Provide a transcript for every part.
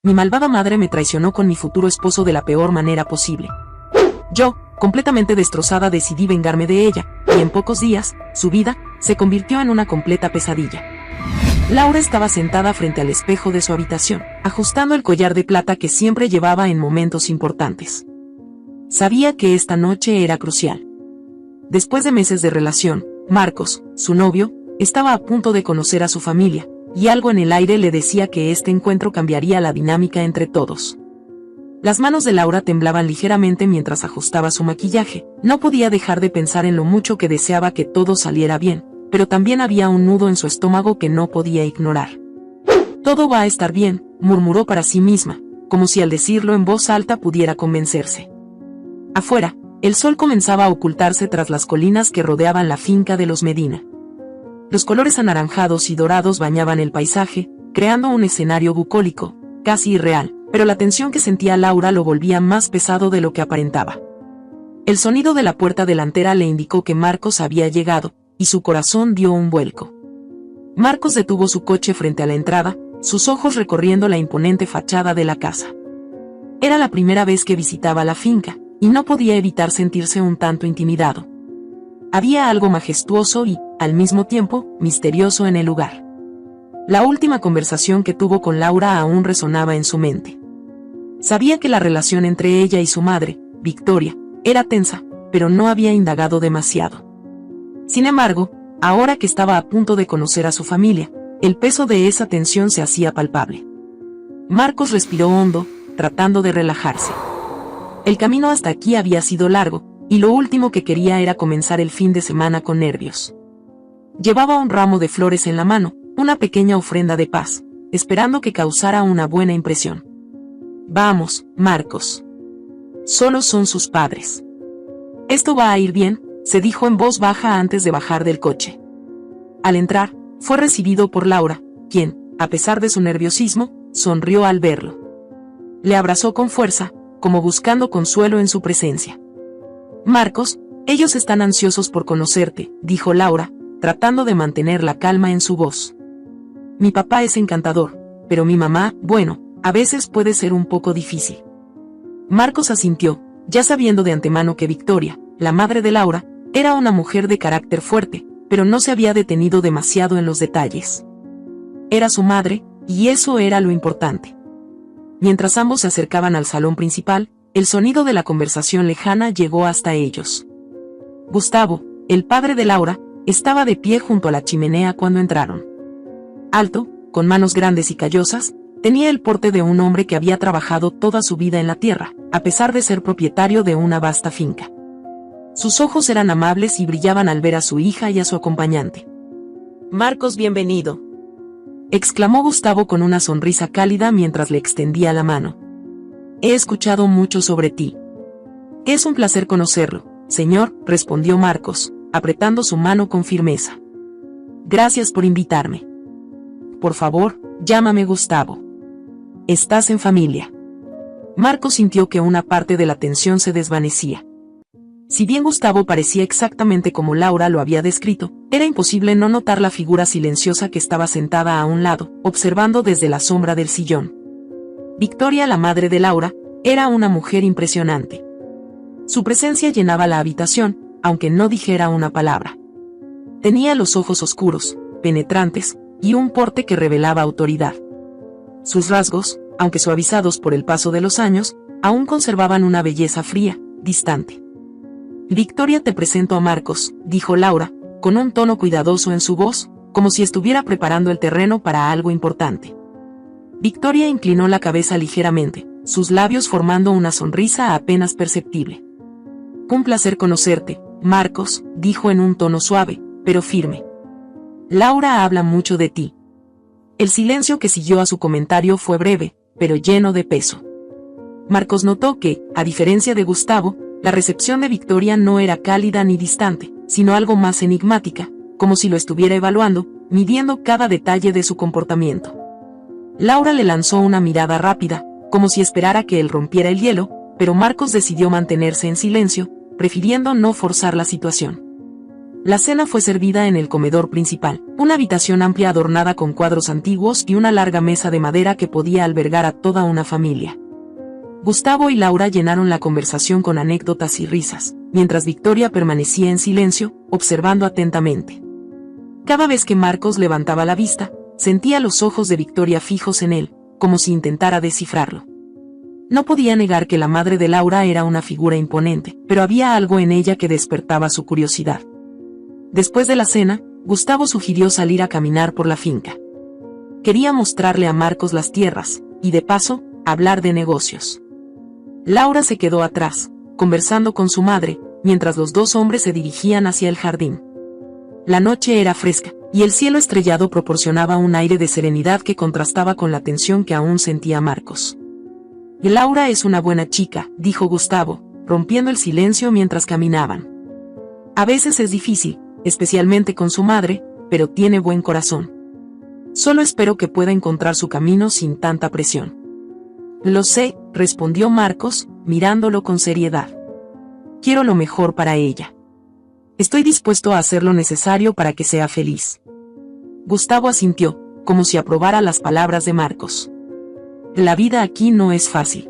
Mi malvada madre me traicionó con mi futuro esposo de la peor manera posible. Yo, completamente destrozada, decidí vengarme de ella, y en pocos días, su vida se convirtió en una completa pesadilla. Laura estaba sentada frente al espejo de su habitación, ajustando el collar de plata que siempre llevaba en momentos importantes. Sabía que esta noche era crucial. Después de meses de relación, Marcos, su novio, estaba a punto de conocer a su familia, y algo en el aire le decía que este encuentro cambiaría la dinámica entre todos. Las manos de Laura temblaban ligeramente mientras ajustaba su maquillaje. No podía dejar de pensar en lo mucho que deseaba que todo saliera bien, pero también había un nudo en su estómago que no podía ignorar. Todo va a estar bien, murmuró para sí misma, como si al decirlo en voz alta pudiera convencerse. Afuera, el sol comenzaba a ocultarse tras las colinas que rodeaban la finca de los Medina. Los colores anaranjados y dorados bañaban el paisaje, creando un escenario bucólico, casi irreal, pero la tensión que sentía Laura lo volvía más pesado de lo que aparentaba. El sonido de la puerta delantera le indicó que Marcos había llegado, y su corazón dio un vuelco. Marcos detuvo su coche frente a la entrada, sus ojos recorriendo la imponente fachada de la casa. Era la primera vez que visitaba la finca, y no podía evitar sentirse un tanto intimidado. Había algo majestuoso y, al mismo tiempo, misterioso en el lugar. La última conversación que tuvo con Laura aún resonaba en su mente. Sabía que la relación entre ella y su madre, Victoria, era tensa, pero no había indagado demasiado. Sin embargo, ahora que estaba a punto de conocer a su familia, el peso de esa tensión se hacía palpable. Marcos respiró hondo, tratando de relajarse. El camino hasta aquí había sido largo, y lo último que quería era comenzar el fin de semana con nervios. Llevaba un ramo de flores en la mano, una pequeña ofrenda de paz, esperando que causara una buena impresión. Vamos, Marcos. Solo son sus padres. Esto va a ir bien, se dijo en voz baja antes de bajar del coche. Al entrar, fue recibido por Laura, quien, a pesar de su nerviosismo, sonrió al verlo. Le abrazó con fuerza, como buscando consuelo en su presencia. Marcos, ellos están ansiosos por conocerte, dijo Laura, tratando de mantener la calma en su voz. Mi papá es encantador, pero mi mamá, bueno, a veces puede ser un poco difícil. Marcos asintió, ya sabiendo de antemano que Victoria, la madre de Laura, era una mujer de carácter fuerte, pero no se había detenido demasiado en los detalles. Era su madre, y eso era lo importante. Mientras ambos se acercaban al salón principal, el sonido de la conversación lejana llegó hasta ellos. Gustavo, el padre de Laura, estaba de pie junto a la chimenea cuando entraron. Alto, con manos grandes y callosas, tenía el porte de un hombre que había trabajado toda su vida en la tierra, a pesar de ser propietario de una vasta finca. Sus ojos eran amables y brillaban al ver a su hija y a su acompañante. Marcos, bienvenido, exclamó Gustavo con una sonrisa cálida mientras le extendía la mano. He escuchado mucho sobre ti. Es un placer conocerlo, señor, respondió Marcos, apretando su mano con firmeza. Gracias por invitarme. Por favor, llámame Gustavo. Estás en familia. Marcos sintió que una parte de la tensión se desvanecía. Si bien Gustavo parecía exactamente como Laura lo había descrito, era imposible no notar la figura silenciosa que estaba sentada a un lado, observando desde la sombra del sillón. Victoria, la madre de Laura, era una mujer impresionante. Su presencia llenaba la habitación, aunque no dijera una palabra. Tenía los ojos oscuros, penetrantes, y un porte que revelaba autoridad. Sus rasgos, aunque suavizados por el paso de los años, aún conservaban una belleza fría, distante. Victoria, te presento a Marcos, dijo Laura, con un tono cuidadoso en su voz, como si estuviera preparando el terreno para algo importante. Victoria inclinó la cabeza ligeramente, sus labios formando una sonrisa apenas perceptible. Un placer conocerte, Marcos, dijo en un tono suave, pero firme. Laura habla mucho de ti. El silencio que siguió a su comentario fue breve, pero lleno de peso. Marcos notó que, a diferencia de Gustavo, la recepción de Victoria no era cálida ni distante, sino algo más enigmática, como si lo estuviera evaluando, midiendo cada detalle de su comportamiento. Laura le lanzó una mirada rápida, como si esperara que él rompiera el hielo, pero Marcos decidió mantenerse en silencio, prefiriendo no forzar la situación. La cena fue servida en el comedor principal, una habitación amplia adornada con cuadros antiguos y una larga mesa de madera que podía albergar a toda una familia. Gustavo y Laura llenaron la conversación con anécdotas y risas, mientras Victoria permanecía en silencio, observando atentamente. Cada vez que Marcos levantaba la vista, sentía los ojos de Victoria fijos en él, como si intentara descifrarlo. No podía negar que la madre de Laura era una figura imponente, pero había algo en ella que despertaba su curiosidad. Después de la cena, Gustavo sugirió salir a caminar por la finca. Quería mostrarle a Marcos las tierras, y de paso, hablar de negocios. Laura se quedó atrás, conversando con su madre, mientras los dos hombres se dirigían hacia el jardín. La noche era fresca, y el cielo estrellado proporcionaba un aire de serenidad que contrastaba con la tensión que aún sentía Marcos. Laura es una buena chica, dijo Gustavo, rompiendo el silencio mientras caminaban. A veces es difícil, especialmente con su madre, pero tiene buen corazón. Solo espero que pueda encontrar su camino sin tanta presión. Lo sé, respondió Marcos, mirándolo con seriedad. Quiero lo mejor para ella. Estoy dispuesto a hacer lo necesario para que sea feliz. Gustavo asintió, como si aprobara las palabras de Marcos. La vida aquí no es fácil.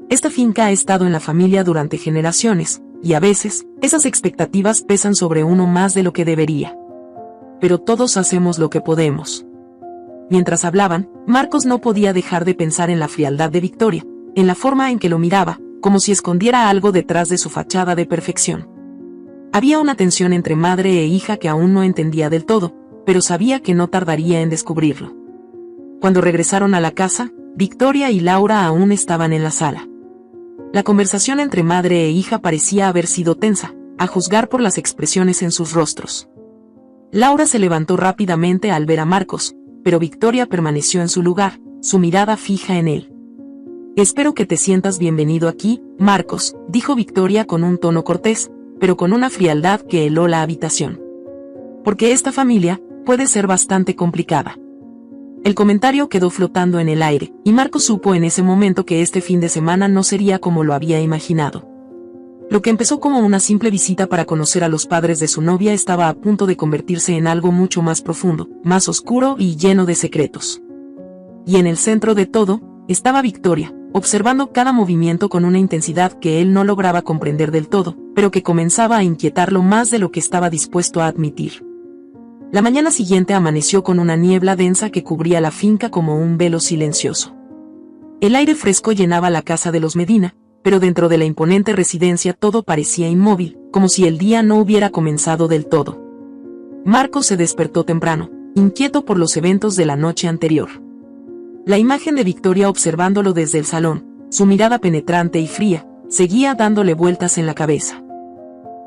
Esta finca ha estado en la familia durante generaciones, y a veces, esas expectativas pesan sobre uno más de lo que debería. Pero todos hacemos lo que podemos. Mientras hablaban, Marcos no podía dejar de pensar en la frialdad de Victoria, en la forma en que lo miraba, como si escondiera algo detrás de su fachada de perfección. Había una tensión entre madre e hija que aún no entendía del todo, pero sabía que no tardaría en descubrirlo. Cuando regresaron a la casa, Victoria y Laura aún estaban en la sala. La conversación entre madre e hija parecía haber sido tensa, a juzgar por las expresiones en sus rostros. Laura se levantó rápidamente al ver a Marcos, pero Victoria permaneció en su lugar, su mirada fija en él. Espero que te sientas bienvenido aquí, Marcos, dijo Victoria con un tono cortés, pero con una frialdad que heló la habitación. Porque esta familia puede ser bastante complicada. El comentario quedó flotando en el aire, y Marcos supo en ese momento que este fin de semana no sería como lo había imaginado. Lo que empezó como una simple visita para conocer a los padres de su novia estaba a punto de convertirse en algo mucho más profundo, más oscuro y lleno de secretos. Y en el centro de todo, estaba Victoria, observando cada movimiento con una intensidad que él no lograba comprender del todo, pero que comenzaba a inquietarlo más de lo que estaba dispuesto a admitir. La mañana siguiente amaneció con una niebla densa que cubría la finca como un velo silencioso. El aire fresco llenaba la casa de los Medina, pero dentro de la imponente residencia todo parecía inmóvil, como si el día no hubiera comenzado del todo. Marcos se despertó temprano, inquieto por los eventos de la noche anterior. La imagen de Victoria observándolo desde el salón, su mirada penetrante y fría, seguía dándole vueltas en la cabeza.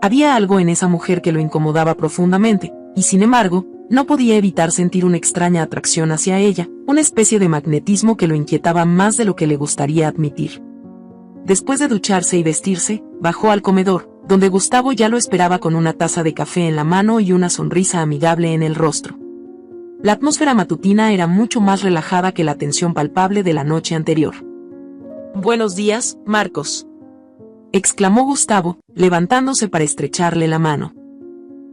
Había algo en esa mujer que lo incomodaba profundamente, y sin embargo, no podía evitar sentir una extraña atracción hacia ella, una especie de magnetismo que lo inquietaba más de lo que le gustaría admitir. Después de ducharse y vestirse, bajó al comedor, donde Gustavo ya lo esperaba con una taza de café en la mano y una sonrisa amigable en el rostro. La atmósfera matutina era mucho más relajada que la tensión palpable de la noche anterior. «Buenos días, Marcos», exclamó Gustavo, levantándose para estrecharle la mano.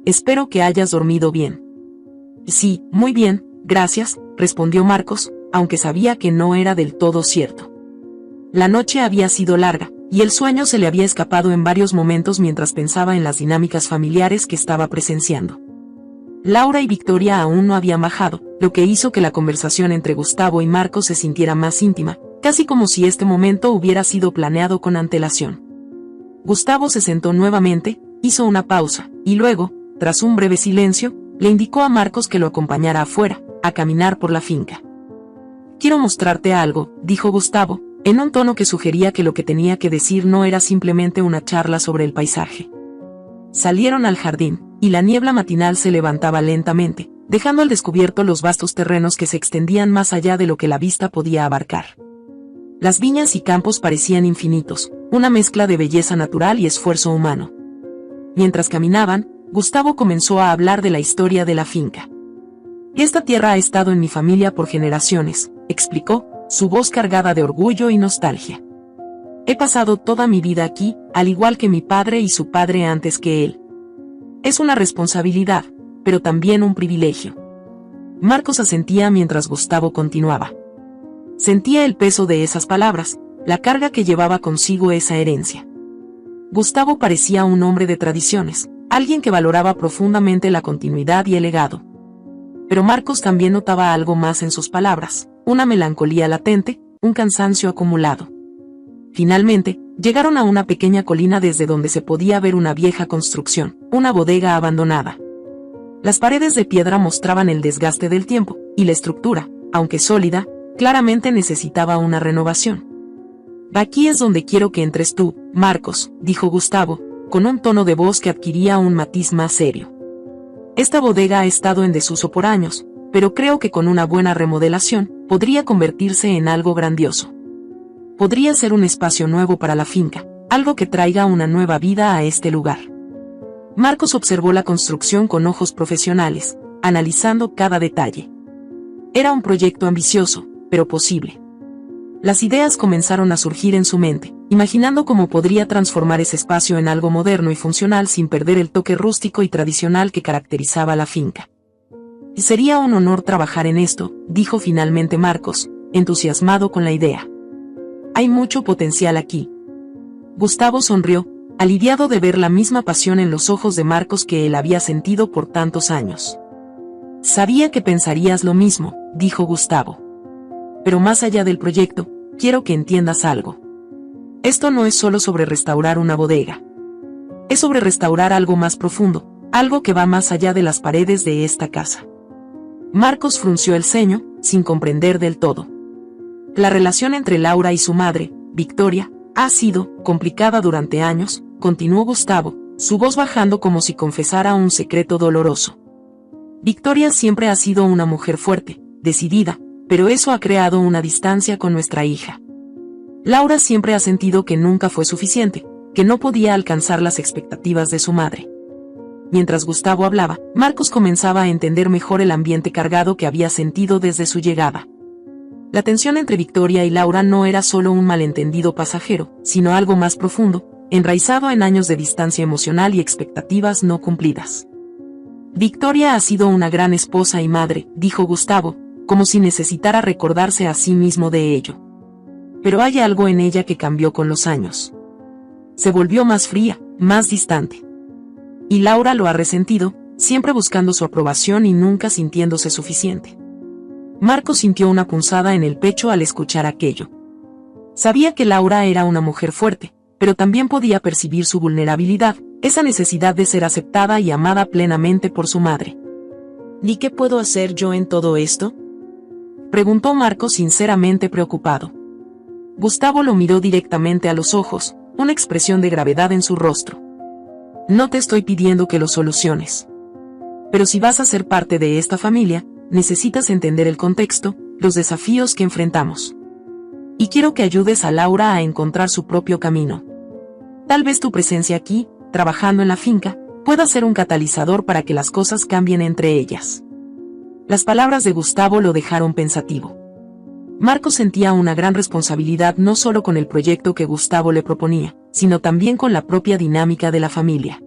«Espero que hayas dormido bien». «Sí, muy bien, gracias», respondió Marcos, aunque sabía que no era del todo cierto. La noche había sido larga, y el sueño se le había escapado en varios momentos mientras pensaba en las dinámicas familiares que estaba presenciando. Laura y Victoria aún no habían bajado, lo que hizo que la conversación entre Gustavo y Marcos se sintiera más íntima, casi como si este momento hubiera sido planeado con antelación. Gustavo se sentó nuevamente, hizo una pausa, y luego, tras un breve silencio, le indicó a Marcos que lo acompañara afuera, a caminar por la finca. «Quiero mostrarte algo», dijo Gustavo, en un tono que sugería que lo que tenía que decir no era simplemente una charla sobre el paisaje. Salieron al jardín, y la niebla matinal se levantaba lentamente, dejando al descubierto los vastos terrenos que se extendían más allá de lo que la vista podía abarcar. Las viñas y campos parecían infinitos, una mezcla de belleza natural y esfuerzo humano. Mientras caminaban, Gustavo comenzó a hablar de la historia de la finca. «Esta tierra ha estado en mi familia por generaciones», explicó, su voz cargada de orgullo y nostalgia. «He pasado toda mi vida aquí, al igual que mi padre y su padre antes que él. Es una responsabilidad, pero también un privilegio. Marcos asentía mientras Gustavo continuaba. Sentía el peso de esas palabras, la carga que llevaba consigo esa herencia. Gustavo parecía un hombre de tradiciones, alguien que valoraba profundamente la continuidad y el legado. Pero Marcos también notaba algo más en sus palabras, una melancolía latente, un cansancio acumulado. Finalmente, llegaron a una pequeña colina desde donde se podía ver una vieja construcción, una bodega abandonada. Las paredes de piedra mostraban el desgaste del tiempo, y la estructura, aunque sólida, claramente necesitaba una renovación. Aquí es donde quiero que entres tú, Marcos, dijo Gustavo, con un tono de voz que adquiría un matiz más serio. Esta bodega ha estado en desuso por años, pero creo que con una buena remodelación, podría convertirse en algo grandioso. Podría ser un espacio nuevo para la finca, algo que traiga una nueva vida a este lugar. Marcos observó la construcción con ojos profesionales, analizando cada detalle. Era un proyecto ambicioso, pero posible. Las ideas comenzaron a surgir en su mente, imaginando cómo podría transformar ese espacio en algo moderno y funcional sin perder el toque rústico y tradicional que caracterizaba la finca. Sería un honor trabajar en esto, dijo finalmente Marcos, entusiasmado con la idea. Hay mucho potencial aquí. Gustavo sonrió, aliviado de ver la misma pasión en los ojos de Marcos que él había sentido por tantos años. Sabía que pensarías lo mismo, dijo Gustavo. Pero más allá del proyecto, quiero que entiendas algo. Esto no es solo sobre restaurar una bodega. Es sobre restaurar algo más profundo, algo que va más allá de las paredes de esta casa. Marcos frunció el ceño, sin comprender del todo. La relación entre Laura y su madre, Victoria, ha sido complicada durante años, continuó Gustavo, su voz bajando como si confesara un secreto doloroso. Victoria siempre ha sido una mujer fuerte, decidida, pero eso ha creado una distancia con nuestra hija. Laura siempre ha sentido que nunca fue suficiente, que no podía alcanzar las expectativas de su madre. Mientras Gustavo hablaba, Marcos comenzaba a entender mejor el ambiente cargado que había sentido desde su llegada. La tensión entre Victoria y Laura no era solo un malentendido pasajero, sino algo más profundo, enraizado en años de distancia emocional y expectativas no cumplidas. Victoria ha sido una gran esposa y madre, dijo Gustavo, como si necesitara recordarse a sí mismo de ello. Pero hay algo en ella que cambió con los años. Se volvió más fría, más distante. Y Laura lo ha resentido, siempre buscando su aprobación y nunca sintiéndose suficiente. Marcos sintió una punzada en el pecho al escuchar aquello. Sabía que Laura era una mujer fuerte, pero también podía percibir su vulnerabilidad, esa necesidad de ser aceptada y amada plenamente por su madre. ¿Y qué puedo hacer yo en todo esto?, preguntó Marcos sinceramente preocupado. Gustavo lo miró directamente a los ojos, una expresión de gravedad en su rostro. No te estoy pidiendo que lo soluciones. Pero si vas a ser parte de esta familia, necesitas entender el contexto, los desafíos que enfrentamos. Y quiero que ayudes a Laura a encontrar su propio camino. Tal vez tu presencia aquí, trabajando en la finca, pueda ser un catalizador para que las cosas cambien entre ellas. Las palabras de Gustavo lo dejaron pensativo. Marcos sentía una gran responsabilidad no solo con el proyecto que Gustavo le proponía, sino también con la propia dinámica de la familia.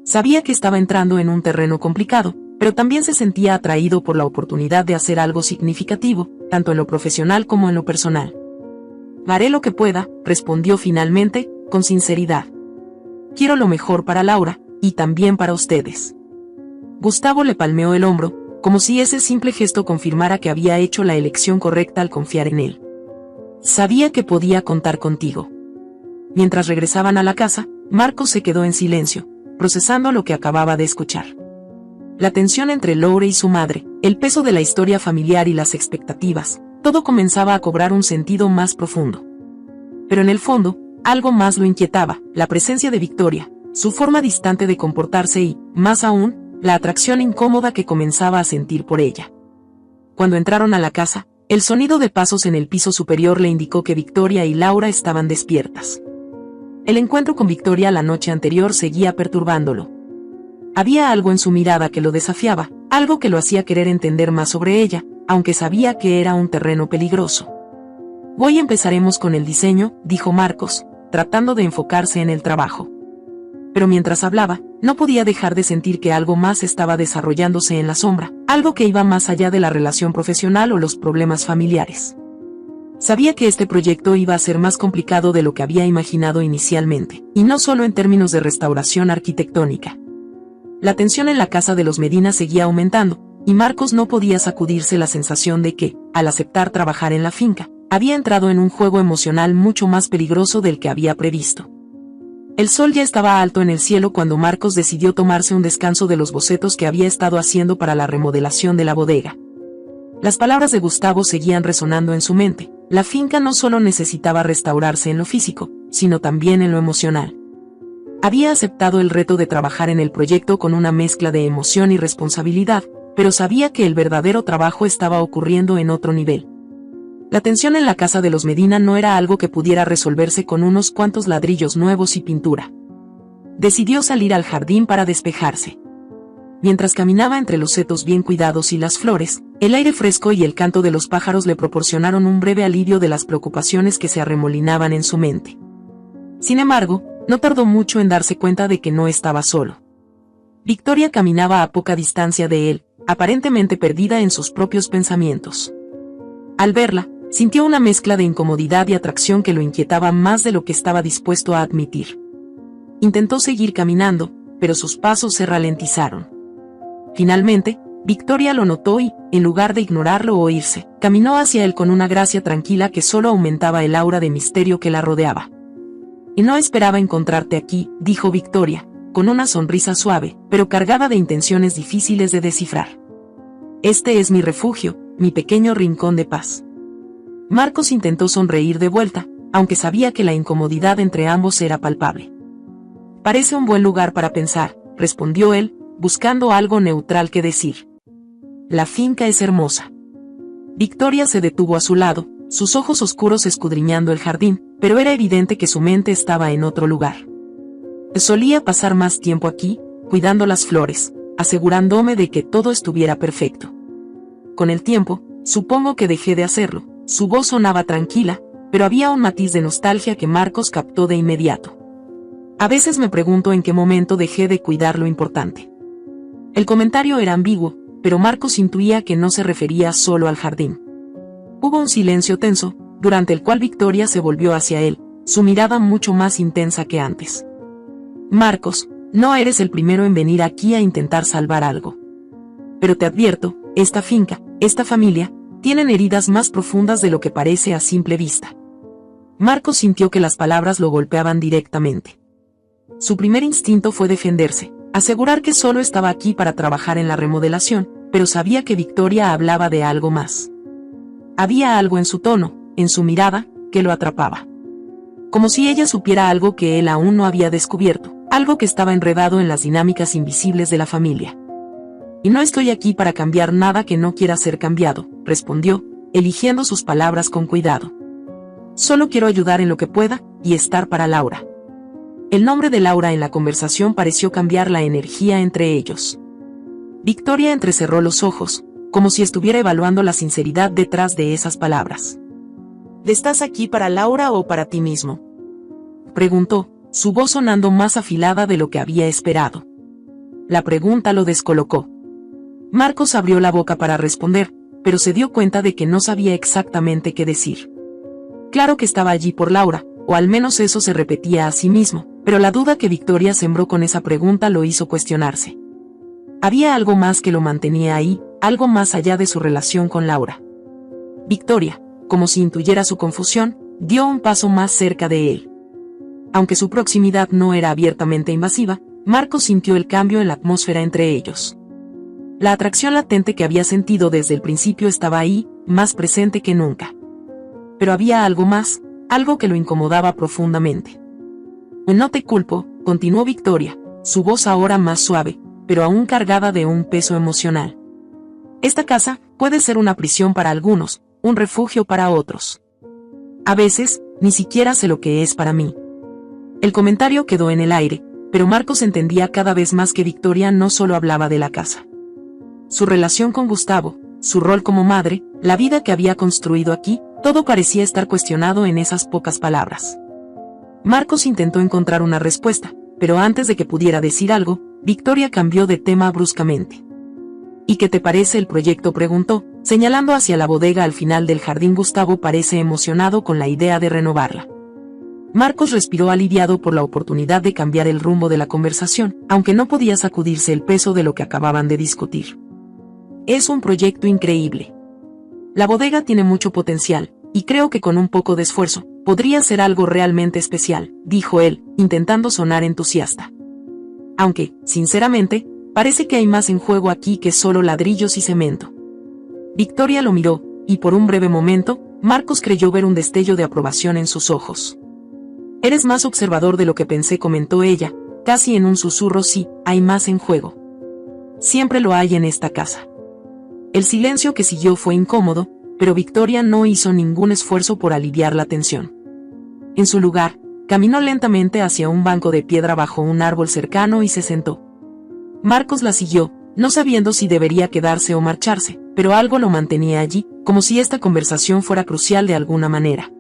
Sabía que estaba entrando en un terreno complicado, pero también se sentía atraído por la oportunidad de hacer algo significativo, tanto en lo profesional como en lo personal. Haré lo que pueda, respondió finalmente, con sinceridad. Quiero lo mejor para Laura, y también para ustedes. Gustavo le palmeó el hombro, como si ese simple gesto confirmara que había hecho la elección correcta al confiar en él. Sabía que podía contar contigo. Mientras regresaban a la casa, Marcos se quedó en silencio, procesando lo que acababa de escuchar. La tensión entre Laura y su madre, el peso de la historia familiar y las expectativas, todo comenzaba a cobrar un sentido más profundo. Pero en el fondo, algo más lo inquietaba, la presencia de Victoria, su forma distante de comportarse y, más aún, la atracción incómoda que comenzaba a sentir por ella. Cuando entraron a la casa, el sonido de pasos en el piso superior le indicó que Victoria y Laura estaban despiertas. El encuentro con Victoria la noche anterior seguía perturbándolo. Había algo en su mirada que lo desafiaba, algo que lo hacía querer entender más sobre ella, aunque sabía que era un terreno peligroso. Hoy empezaremos con el diseño, dijo Marcos, tratando de enfocarse en el trabajo. pero mientras hablaba, no podía dejar de sentir que algo más estaba desarrollándose en la sombra, algo que iba más allá de la relación profesional o los problemas familiares. Sabía que este proyecto iba a ser más complicado de lo que había imaginado inicialmente, y no solo en términos de restauración arquitectónica. La tensión en la casa de los Medina seguía aumentando, y Marcos no podía sacudirse la sensación de que, al aceptar trabajar en la finca, había entrado en un juego emocional mucho más peligroso del que había previsto. El sol ya estaba alto en el cielo cuando Marcos decidió tomarse un descanso de los bocetos que había estado haciendo para la remodelación de la bodega. Las palabras de Gustavo seguían resonando en su mente. La finca no solo necesitaba restaurarse en lo físico, sino también en lo emocional. Había aceptado el reto de trabajar en el proyecto con una mezcla de emoción y responsabilidad, pero sabía que el verdadero trabajo estaba ocurriendo en otro nivel. La tensión en la casa de los Medina no era algo que pudiera resolverse con unos cuantos ladrillos nuevos y pintura. Decidió salir al jardín para despejarse. Mientras caminaba entre los setos bien cuidados y las flores, el aire fresco y el canto de los pájaros le proporcionaron un breve alivio de las preocupaciones que se arremolinaban en su mente. Sin embargo, no tardó mucho en darse cuenta de que no estaba solo. Victoria caminaba a poca distancia de él, aparentemente perdida en sus propios pensamientos. Al verla, sintió una mezcla de incomodidad y atracción que lo inquietaba más de lo que estaba dispuesto a admitir. Intentó seguir caminando, pero sus pasos se ralentizaron. Finalmente, Victoria lo notó y, en lugar de ignorarlo o irse, caminó hacia él con una gracia tranquila que solo aumentaba el aura de misterio que la rodeaba. «Y no esperaba encontrarte aquí», dijo Victoria, con una sonrisa suave, pero cargada de intenciones difíciles de descifrar. «Este es mi refugio, mi pequeño rincón de paz». Marcos intentó sonreír de vuelta, aunque sabía que la incomodidad entre ambos era palpable. «Parece un buen lugar para pensar», respondió él, buscando algo neutral que decir. «La finca es hermosa». Victoria se detuvo a su lado, sus ojos oscuros escudriñando el jardín, pero era evidente que su mente estaba en otro lugar. «Solía pasar más tiempo aquí, cuidando las flores, asegurándome de que todo estuviera perfecto. Con el tiempo, supongo que dejé de hacerlo». Su voz sonaba tranquila, pero había un matiz de nostalgia que Marcos captó de inmediato. «A veces me pregunto en qué momento dejé de cuidar lo importante». El comentario era ambiguo, pero Marcos intuía que no se refería solo al jardín. Hubo un silencio tenso, durante el cual Victoria se volvió hacia él, su mirada mucho más intensa que antes. «Marcos, no eres el primero en venir aquí a intentar salvar algo. Pero te advierto, esta finca, esta familia, tienen heridas más profundas de lo que parece a simple vista». Marcos sintió que las palabras lo golpeaban directamente. Su primer instinto fue defenderse, asegurar que solo estaba aquí para trabajar en la remodelación, pero sabía que Victoria hablaba de algo más. Había algo en su tono, en su mirada, que lo atrapaba. Como si ella supiera algo que él aún no había descubierto, algo que estaba enredado en las dinámicas invisibles de la familia. «Y no estoy aquí para cambiar nada que no quiera ser cambiado», respondió, eligiendo sus palabras con cuidado. «Solo quiero ayudar en lo que pueda, y estar para Laura». El nombre de Laura en la conversación pareció cambiar la energía entre ellos. Victoria entrecerró los ojos, como si estuviera evaluando la sinceridad detrás de esas palabras. «¿Estás aquí para Laura o para ti mismo?», preguntó, su voz sonando más afilada de lo que había esperado. La pregunta lo descolocó. Marcos abrió la boca para responder, pero se dio cuenta de que no sabía exactamente qué decir. Claro que estaba allí por Laura, o al menos eso se repetía a sí mismo, pero la duda que Victoria sembró con esa pregunta lo hizo cuestionarse. Había algo más que lo mantenía ahí, algo más allá de su relación con Laura. Victoria, como si intuyera su confusión, dio un paso más cerca de él. Aunque su proximidad no era abiertamente invasiva, Marcos sintió el cambio en la atmósfera entre ellos. La atracción latente que había sentido desde el principio estaba ahí, más presente que nunca. Pero había algo más, algo que lo incomodaba profundamente. «No te culpo», continuó Victoria, su voz ahora más suave, pero aún cargada de un peso emocional. «Esta casa puede ser una prisión para algunos, un refugio para otros. A veces, ni siquiera sé lo que es para mí». El comentario quedó en el aire, pero Marcos entendía cada vez más que Victoria no solo hablaba de la casa. Su relación con Gustavo, su rol como madre, la vida que había construido aquí, todo parecía estar cuestionado en esas pocas palabras. Marcos intentó encontrar una respuesta, pero antes de que pudiera decir algo, Victoria cambió de tema bruscamente. ¿Y qué te parece el proyecto?, preguntó, señalando hacia la bodega al final del jardín. Gustavo parece emocionado con la idea de renovarla. Marcos respiró aliviado por la oportunidad de cambiar el rumbo de la conversación, aunque no podía sacudirse el peso de lo que acababan de discutir. Es un proyecto increíble. La bodega tiene mucho potencial, y creo que con un poco de esfuerzo, podría ser algo realmente especial, dijo él, intentando sonar entusiasta. Aunque, sinceramente, parece que hay más en juego aquí que solo ladrillos y cemento. Victoria lo miró, y por un breve momento, Marcos creyó ver un destello de aprobación en sus ojos. Eres más observador de lo que pensé, comentó ella, casi en un susurro. Sí, hay más en juego. Siempre lo hay en esta casa. El silencio que siguió fue incómodo, pero Victoria no hizo ningún esfuerzo por aliviar la tensión. En su lugar, caminó lentamente hacia un banco de piedra bajo un árbol cercano y se sentó. Marcos la siguió, no sabiendo si debería quedarse o marcharse, pero algo lo mantenía allí, como si esta conversación fuera crucial de alguna manera.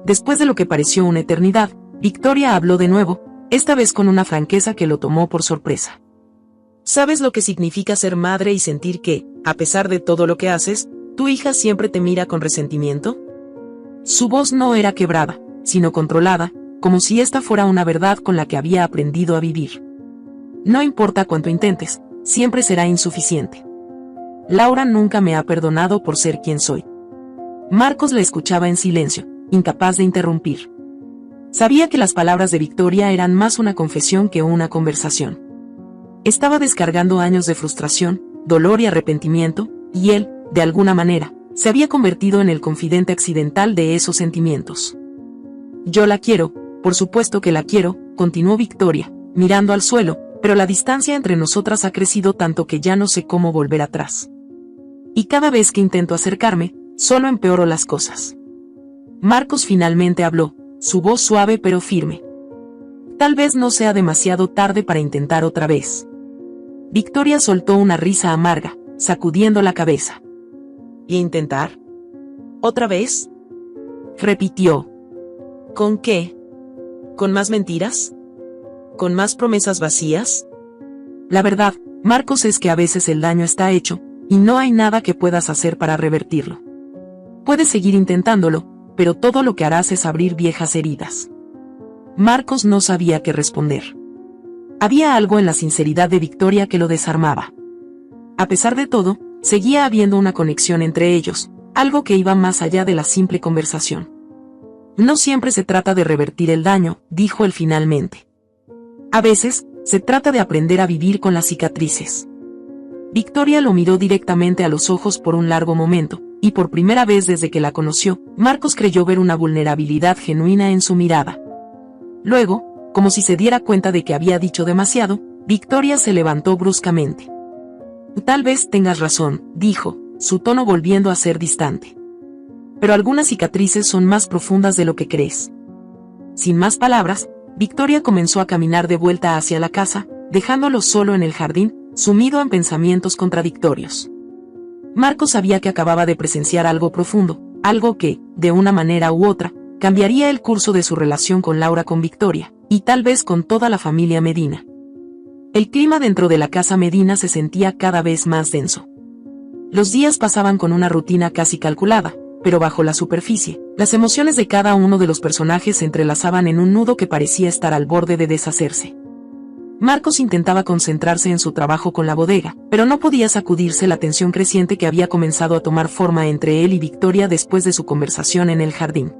Después de lo que pareció una eternidad, Victoria habló de nuevo, esta vez con una franqueza que lo tomó por sorpresa. ¿Sabes lo que significa ser madre y sentir que, a pesar de todo lo que haces, tu hija siempre te mira con resentimiento? Su voz no era quebrada, sino controlada, como si esta fuera una verdad con la que había aprendido a vivir. No importa cuánto intentes, siempre será insuficiente. Laura nunca me ha perdonado por ser quien soy. Marcos la escuchaba en silencio, incapaz de interrumpir. Sabía que las palabras de Victoria eran más una confesión que una conversación. Estaba descargando años de frustración, dolor y arrepentimiento, y él, de alguna manera, se había convertido en el confidente accidental de esos sentimientos. Yo la quiero, por supuesto que la quiero, continuó Victoria, mirando al suelo, pero la distancia entre nosotras ha crecido tanto que ya no sé cómo volver atrás. Y cada vez que intento acercarme, solo empeoro las cosas. Marcos finalmente habló, su voz suave pero firme. Tal vez no sea demasiado tarde para intentar otra vez. Victoria soltó una risa amarga, sacudiendo la cabeza. ¿Y intentar? ¿Otra vez?, repitió. ¿Con qué? ¿Con más mentiras? ¿Con más promesas vacías? La verdad, Marcos, es que a veces el daño está hecho, y no hay nada que puedas hacer para revertirlo. Puedes seguir intentándolo, pero todo lo que harás es abrir viejas heridas. Marcos no sabía qué responder. Había algo en la sinceridad de Victoria que lo desarmaba. A pesar de todo, seguía habiendo una conexión entre ellos, algo que iba más allá de la simple conversación. No siempre se trata de revertir el daño, dijo él finalmente. A veces, se trata de aprender a vivir con las cicatrices. Victoria lo miró directamente a los ojos por un largo momento, y por primera vez desde que la conoció, Marcos creyó ver una vulnerabilidad genuina en su mirada. Luego, como si se diera cuenta de que había dicho demasiado, Victoria se levantó bruscamente. Tal vez tengas razón, dijo, su tono volviendo a ser distante. Pero algunas cicatrices son más profundas de lo que crees. Sin más palabras, Victoria comenzó a caminar de vuelta hacia la casa, dejándolo solo en el jardín, sumido en pensamientos contradictorios. Marcos sabía que acababa de presenciar algo profundo, algo que, de una manera u otra, cambiaría el curso de su relación con Laura, con Victoria, y tal vez con toda la familia Medina. El clima dentro de la casa Medina se sentía cada vez más denso. Los días pasaban con una rutina casi calculada, pero bajo la superficie, las emociones de cada uno de los personajes se entrelazaban en un nudo que parecía estar al borde de deshacerse. Marcos intentaba concentrarse en su trabajo con la bodega, pero no podía sacudirse la tensión creciente que había comenzado a tomar forma entre él y Victoria después de su conversación en el jardín.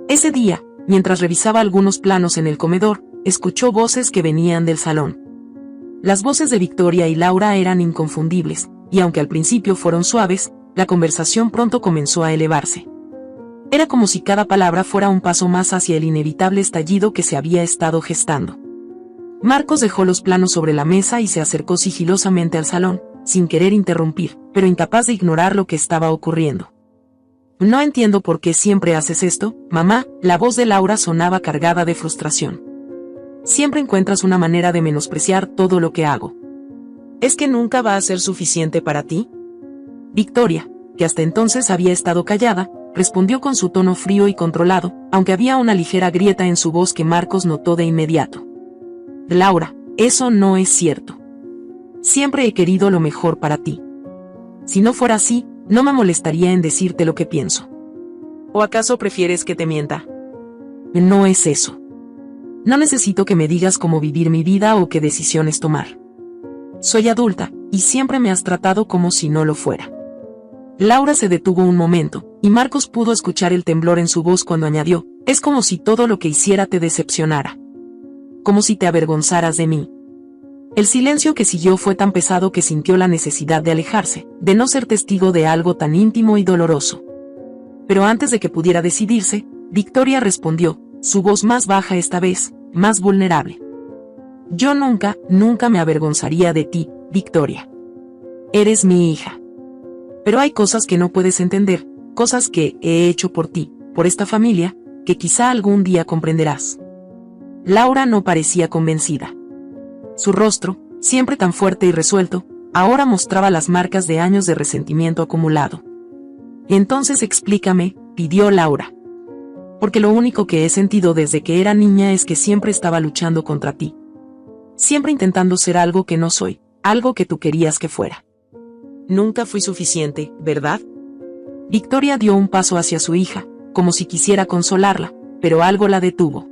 Ese día, mientras revisaba algunos planos en el comedor, escuchó voces que venían del salón. Las voces de Victoria y Laura eran inconfundibles, y aunque al principio fueron suaves, la conversación pronto comenzó a elevarse. Era como si cada palabra fuera un paso más hacia el inevitable estallido que se había estado gestando. Marcos dejó los planos sobre la mesa y se acercó sigilosamente al salón, sin querer interrumpir, pero incapaz de ignorar lo que estaba ocurriendo. No entiendo por qué siempre haces esto, mamá, la voz de Laura sonaba cargada de frustración. Siempre encuentras una manera de menospreciar todo lo que hago. ¿Es que nunca va a ser suficiente para ti? Victoria, que hasta entonces había estado callada, respondió con su tono frío y controlado, aunque había una ligera grieta en su voz que Marcos notó de inmediato. Laura, eso no es cierto. Siempre he querido lo mejor para ti. Si no fuera así, no me molestaría en decirte lo que pienso. ¿O acaso prefieres que te mienta? No es eso. No necesito que me digas cómo vivir mi vida o qué decisiones tomar. Soy adulta, y siempre me has tratado como si no lo fuera. Laura se detuvo un momento, y Marcos pudo escuchar el temblor en su voz cuando añadió, es como si todo lo que hiciera te decepcionara. Como si te avergonzaras de mí. El silencio que siguió fue tan pesado que sintió la necesidad de alejarse, de no ser testigo de algo tan íntimo y doloroso. Pero antes de que pudiera decidirse, Victoria respondió, su voz más baja esta vez, más vulnerable. Yo nunca me avergonzaría de ti, Victoria. Eres mi hija. Pero hay cosas que no puedes entender, cosas que he hecho por ti, por esta familia, que quizá algún día comprenderás. Laura no parecía convencida. Su rostro, siempre tan fuerte y resuelto, ahora mostraba las marcas de años de resentimiento acumulado. Entonces explícame, pidió Laura. Porque lo único que he sentido desde que era niña es que siempre estaba luchando contra ti. Siempre intentando ser algo que no soy, algo que tú querías que fuera. Nunca fui suficiente, ¿verdad? Victoria dio un paso hacia su hija, como si quisiera consolarla, pero algo la detuvo.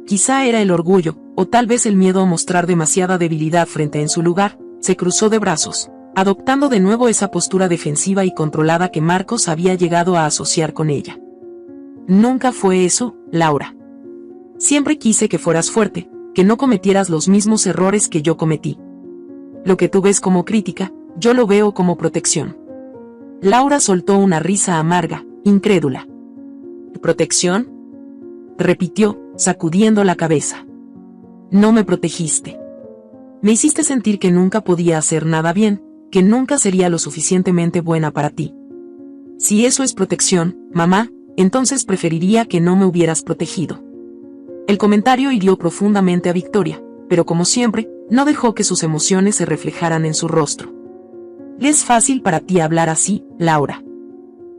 Quizá era el orgullo, o tal vez el miedo a mostrar demasiada debilidad frente en su lugar, se cruzó de brazos, adoptando de nuevo esa postura defensiva y controlada que Marcos había llegado a asociar con ella. Nunca fue eso, Laura. Siempre quise que fueras fuerte, que no cometieras los mismos errores que yo cometí. Lo que tú ves como crítica, yo lo veo como protección. Laura soltó una risa amarga, incrédula. ¿Protección? Repitió, sacudiendo la cabeza. No me protegiste. Me hiciste sentir que nunca podía hacer nada bien, que nunca sería lo suficientemente buena para ti. Si eso es protección, mamá, entonces preferiría que no me hubieras protegido. El comentario hirió profundamente a Victoria, pero como siempre, no dejó que sus emociones se reflejaran en su rostro. Es fácil para ti hablar así, Laura.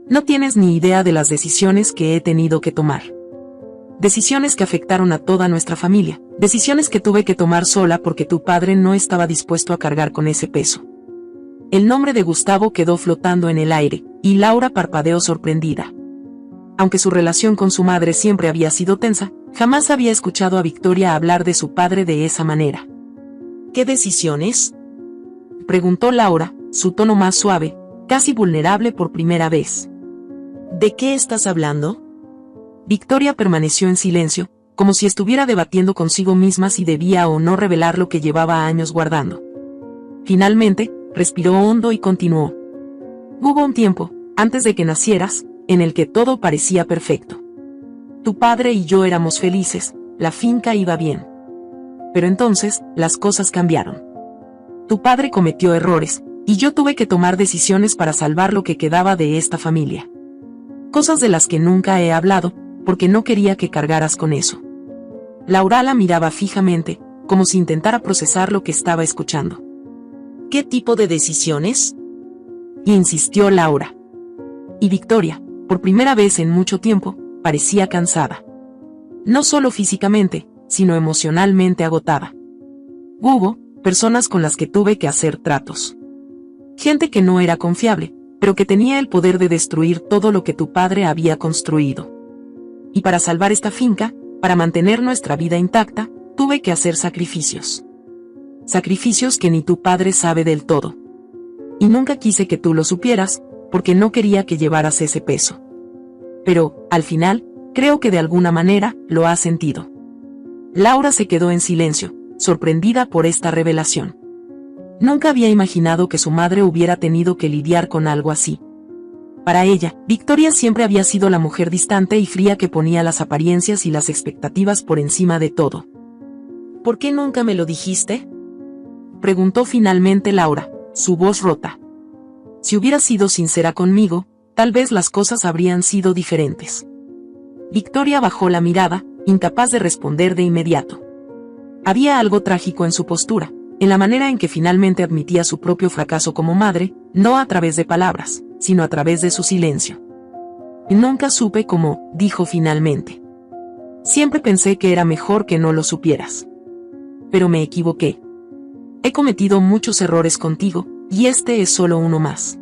No tienes ni idea de las decisiones que he tenido que tomar. Decisiones que afectaron a toda nuestra familia, decisiones que tuve que tomar sola porque tu padre no estaba dispuesto a cargar con ese peso. El nombre de Gustavo quedó flotando en el aire, y Laura parpadeó sorprendida. Aunque su relación con su madre siempre había sido tensa, jamás había escuchado a Victoria hablar de su padre de esa manera. ¿Qué decisiones?, preguntó Laura, su tono más suave, casi vulnerable por primera vez. ¿De qué estás hablando? Victoria permaneció en silencio, como si estuviera debatiendo consigo misma si debía o no revelar lo que llevaba años guardando. Finalmente, respiró hondo y continuó. Hubo un tiempo, antes de que nacieras, en el que todo parecía perfecto. Tu padre y yo éramos felices, la finca iba bien. Pero entonces, las cosas cambiaron. Tu padre cometió errores, y yo tuve que tomar decisiones para salvar lo que quedaba de esta familia. Cosas de las que nunca he hablado, porque no quería que cargaras con eso. Laura la miraba fijamente, como si intentara procesar lo que estaba escuchando. ¿Qué tipo de decisiones?, insistió Laura. Y Victoria, por primera vez en mucho tiempo, parecía cansada. No solo físicamente, sino emocionalmente agotada. Hubo personas con las que tuve que hacer tratos. Gente que no era confiable, pero que tenía el poder de destruir todo lo que tu padre había construido. Y para salvar esta finca, para mantener nuestra vida intacta, tuve que hacer sacrificios. Sacrificios que ni tu padre sabe del todo. Y nunca quise que tú lo supieras, porque no quería que llevaras ese peso. Pero, al final, creo que de alguna manera, lo has sentido. Laura se quedó en silencio, sorprendida por esta revelación. Nunca había imaginado que su madre hubiera tenido que lidiar con algo así. Para ella, Victoria siempre había sido la mujer distante y fría que ponía las apariencias y las expectativas por encima de todo. ¿Por qué nunca me lo dijiste?, preguntó finalmente Laura, su voz rota. Si hubieras sido sincera conmigo, tal vez las cosas habrían sido diferentes. Victoria bajó la mirada, incapaz de responder de inmediato. Había algo trágico en su postura, en la manera en que finalmente admitía su propio fracaso como madre, no a través de palabras, sino a través de su silencio. Nunca supe cómo, dijo finalmente. Siempre pensé que era mejor que no lo supieras. pero me equivoqué. He cometido muchos errores contigo, y este es solo uno más.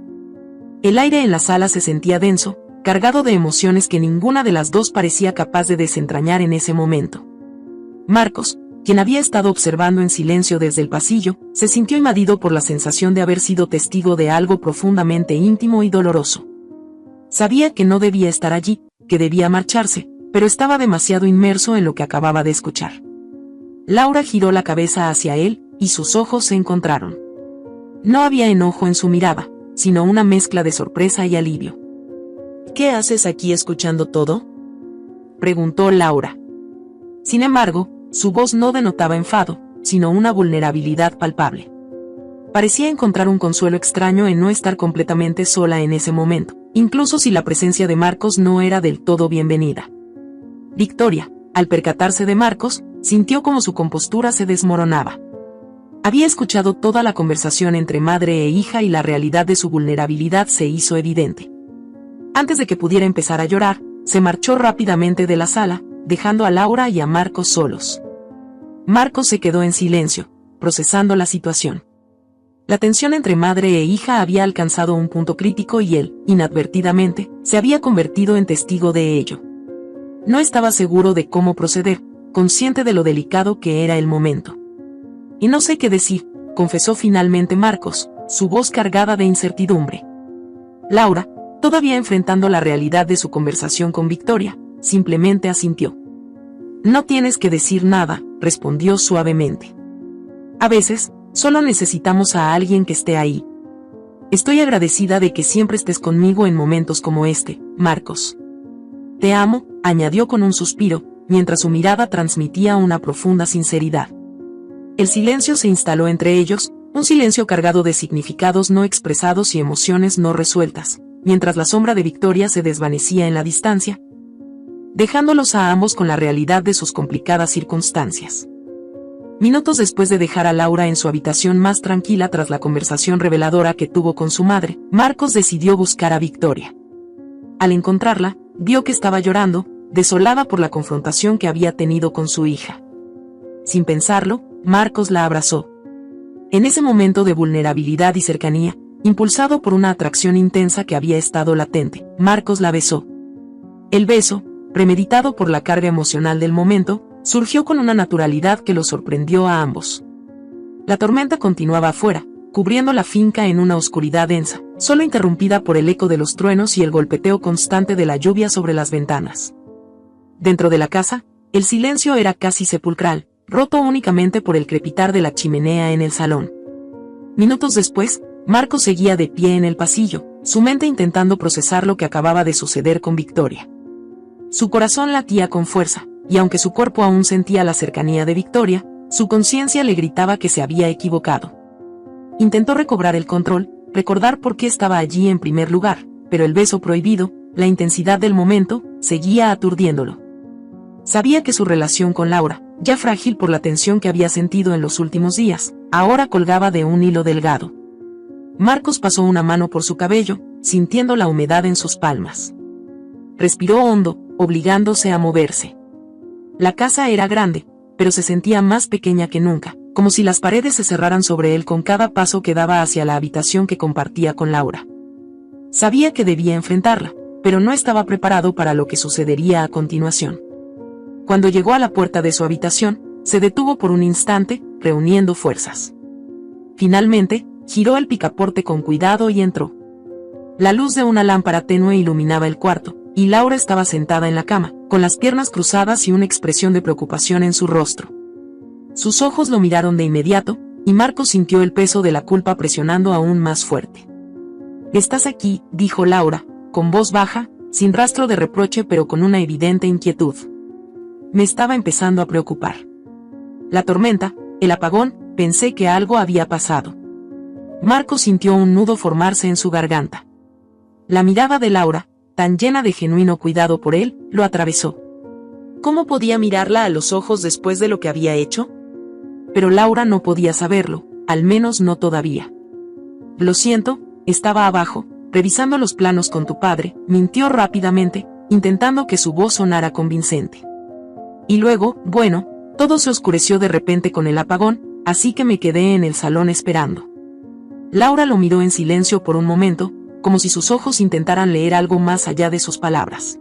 El aire en la sala se sentía denso, cargado de emociones que ninguna de las dos parecía capaz de desentrañar en ese momento. Marcos, quien había estado observando en silencio desde el pasillo, se sintió invadido por la sensación de haber sido testigo de algo profundamente íntimo y doloroso. Sabía que no debía estar allí, que debía marcharse, pero estaba demasiado inmerso en lo que acababa de escuchar. Laura giró la cabeza hacia él, y sus ojos se encontraron. No había enojo en su mirada, sino una mezcla de sorpresa y alivio. ¿Qué haces aquí escuchando todo?, preguntó Laura. Sin embargo, su voz no denotaba enfado, sino una vulnerabilidad palpable. Parecía encontrar un consuelo extraño en no estar completamente sola en ese momento, incluso si la presencia de Marcos no era del todo bienvenida. Victoria, al percatarse de Marcos, sintió como su compostura se desmoronaba. Había escuchado toda la conversación entre madre e hija y la realidad de su vulnerabilidad se hizo evidente. Antes de que pudiera empezar a llorar, se marchó rápidamente de la sala, dejando a Laura y a Marcos solos. Marcos se quedó en silencio, procesando la situación. La tensión entre madre e hija había alcanzado un punto crítico y él, inadvertidamente, se había convertido en testigo de ello. No estaba seguro de cómo proceder, consciente de lo delicado que era el momento. Y no sé qué decir, confesó finalmente Marcos, su voz cargada de incertidumbre. Laura, todavía enfrentando la realidad de su conversación con Victoria, simplemente asintió. No tienes que decir nada, respondió suavemente. A veces, solo necesitamos a alguien que esté ahí. Estoy agradecida de que siempre estés conmigo en momentos como este, Marcos. Te amo, añadió con un suspiro, mientras su mirada transmitía una profunda sinceridad. El silencio se instaló entre ellos, un silencio cargado de significados no expresados y emociones no resueltas, mientras la sombra de Victoria se desvanecía en la distancia, dejándolos a ambos con la realidad de sus complicadas circunstancias. Minutos después de dejar a Laura en su habitación más tranquila tras la conversación reveladora que tuvo con su madre, Marcos decidió buscar a Victoria. Al encontrarla, vio que estaba llorando, desolada por la confrontación que había tenido con su hija. Sin pensarlo, Marcos la abrazó. En ese momento de vulnerabilidad y cercanía, impulsado por una atracción intensa que había estado latente, Marcos la besó. El beso, premeditado por la carga emocional del momento, surgió con una naturalidad que los sorprendió a ambos. La tormenta continuaba afuera, cubriendo la finca en una oscuridad densa, solo interrumpida por el eco de los truenos y el golpeteo constante de la lluvia sobre las ventanas. Dentro de la casa, el silencio era casi sepulcral, roto únicamente por el crepitar de la chimenea en el salón. Minutos después, Marcos seguía de pie en el pasillo, su mente intentando procesar lo que acababa de suceder con Victoria. Su corazón latía con fuerza, y aunque su cuerpo aún sentía la cercanía de Victoria, su conciencia le gritaba que se había equivocado. Intentó recobrar el control, recordar por qué estaba allí en primer lugar, pero el beso prohibido, la intensidad del momento, seguía aturdiéndolo. Sabía que su relación con Laura, ya frágil por la tensión que había sentido en los últimos días, ahora colgaba de un hilo delgado. Marcos pasó una mano por su cabello, sintiendo la humedad en sus palmas. Respiró hondo, obligándose a moverse. La casa era grande, pero se sentía más pequeña que nunca, como si las paredes se cerraran sobre él con cada paso que daba hacia la habitación que compartía con Laura. Sabía que debía enfrentarla, pero no estaba preparado para lo que sucedería a continuación. Cuando llegó a la puerta de su habitación, se detuvo por un instante, reuniendo fuerzas. Finalmente, giró el picaporte con cuidado y entró. La luz de una lámpara tenue iluminaba el cuarto, y Laura estaba sentada en la cama, con las piernas cruzadas y una expresión de preocupación en su rostro. Sus ojos lo miraron de inmediato, y Marcos sintió el peso de la culpa presionando aún más fuerte. «Estás aquí», dijo Laura, con voz baja, sin rastro de reproche pero con una evidente inquietud. Me estaba empezando a preocupar. La tormenta, el apagón, pensé que algo había pasado. Marcos sintió un nudo formarse en su garganta. La mirada de Laura, tan llena de genuino cuidado por él, lo atravesó. ¿Cómo podía mirarla a los ojos después de lo que había hecho? Pero Laura no podía saberlo, al menos no todavía. Lo siento, estaba abajo, revisando los planos con tu padre, mintió rápidamente, intentando que su voz sonara convincente. Y luego, bueno, Todo se oscureció de repente con el apagón, así que me quedé en el salón esperando. Laura lo miró en silencio por un momento, como si sus ojos intentaran leer algo más allá de sus palabras.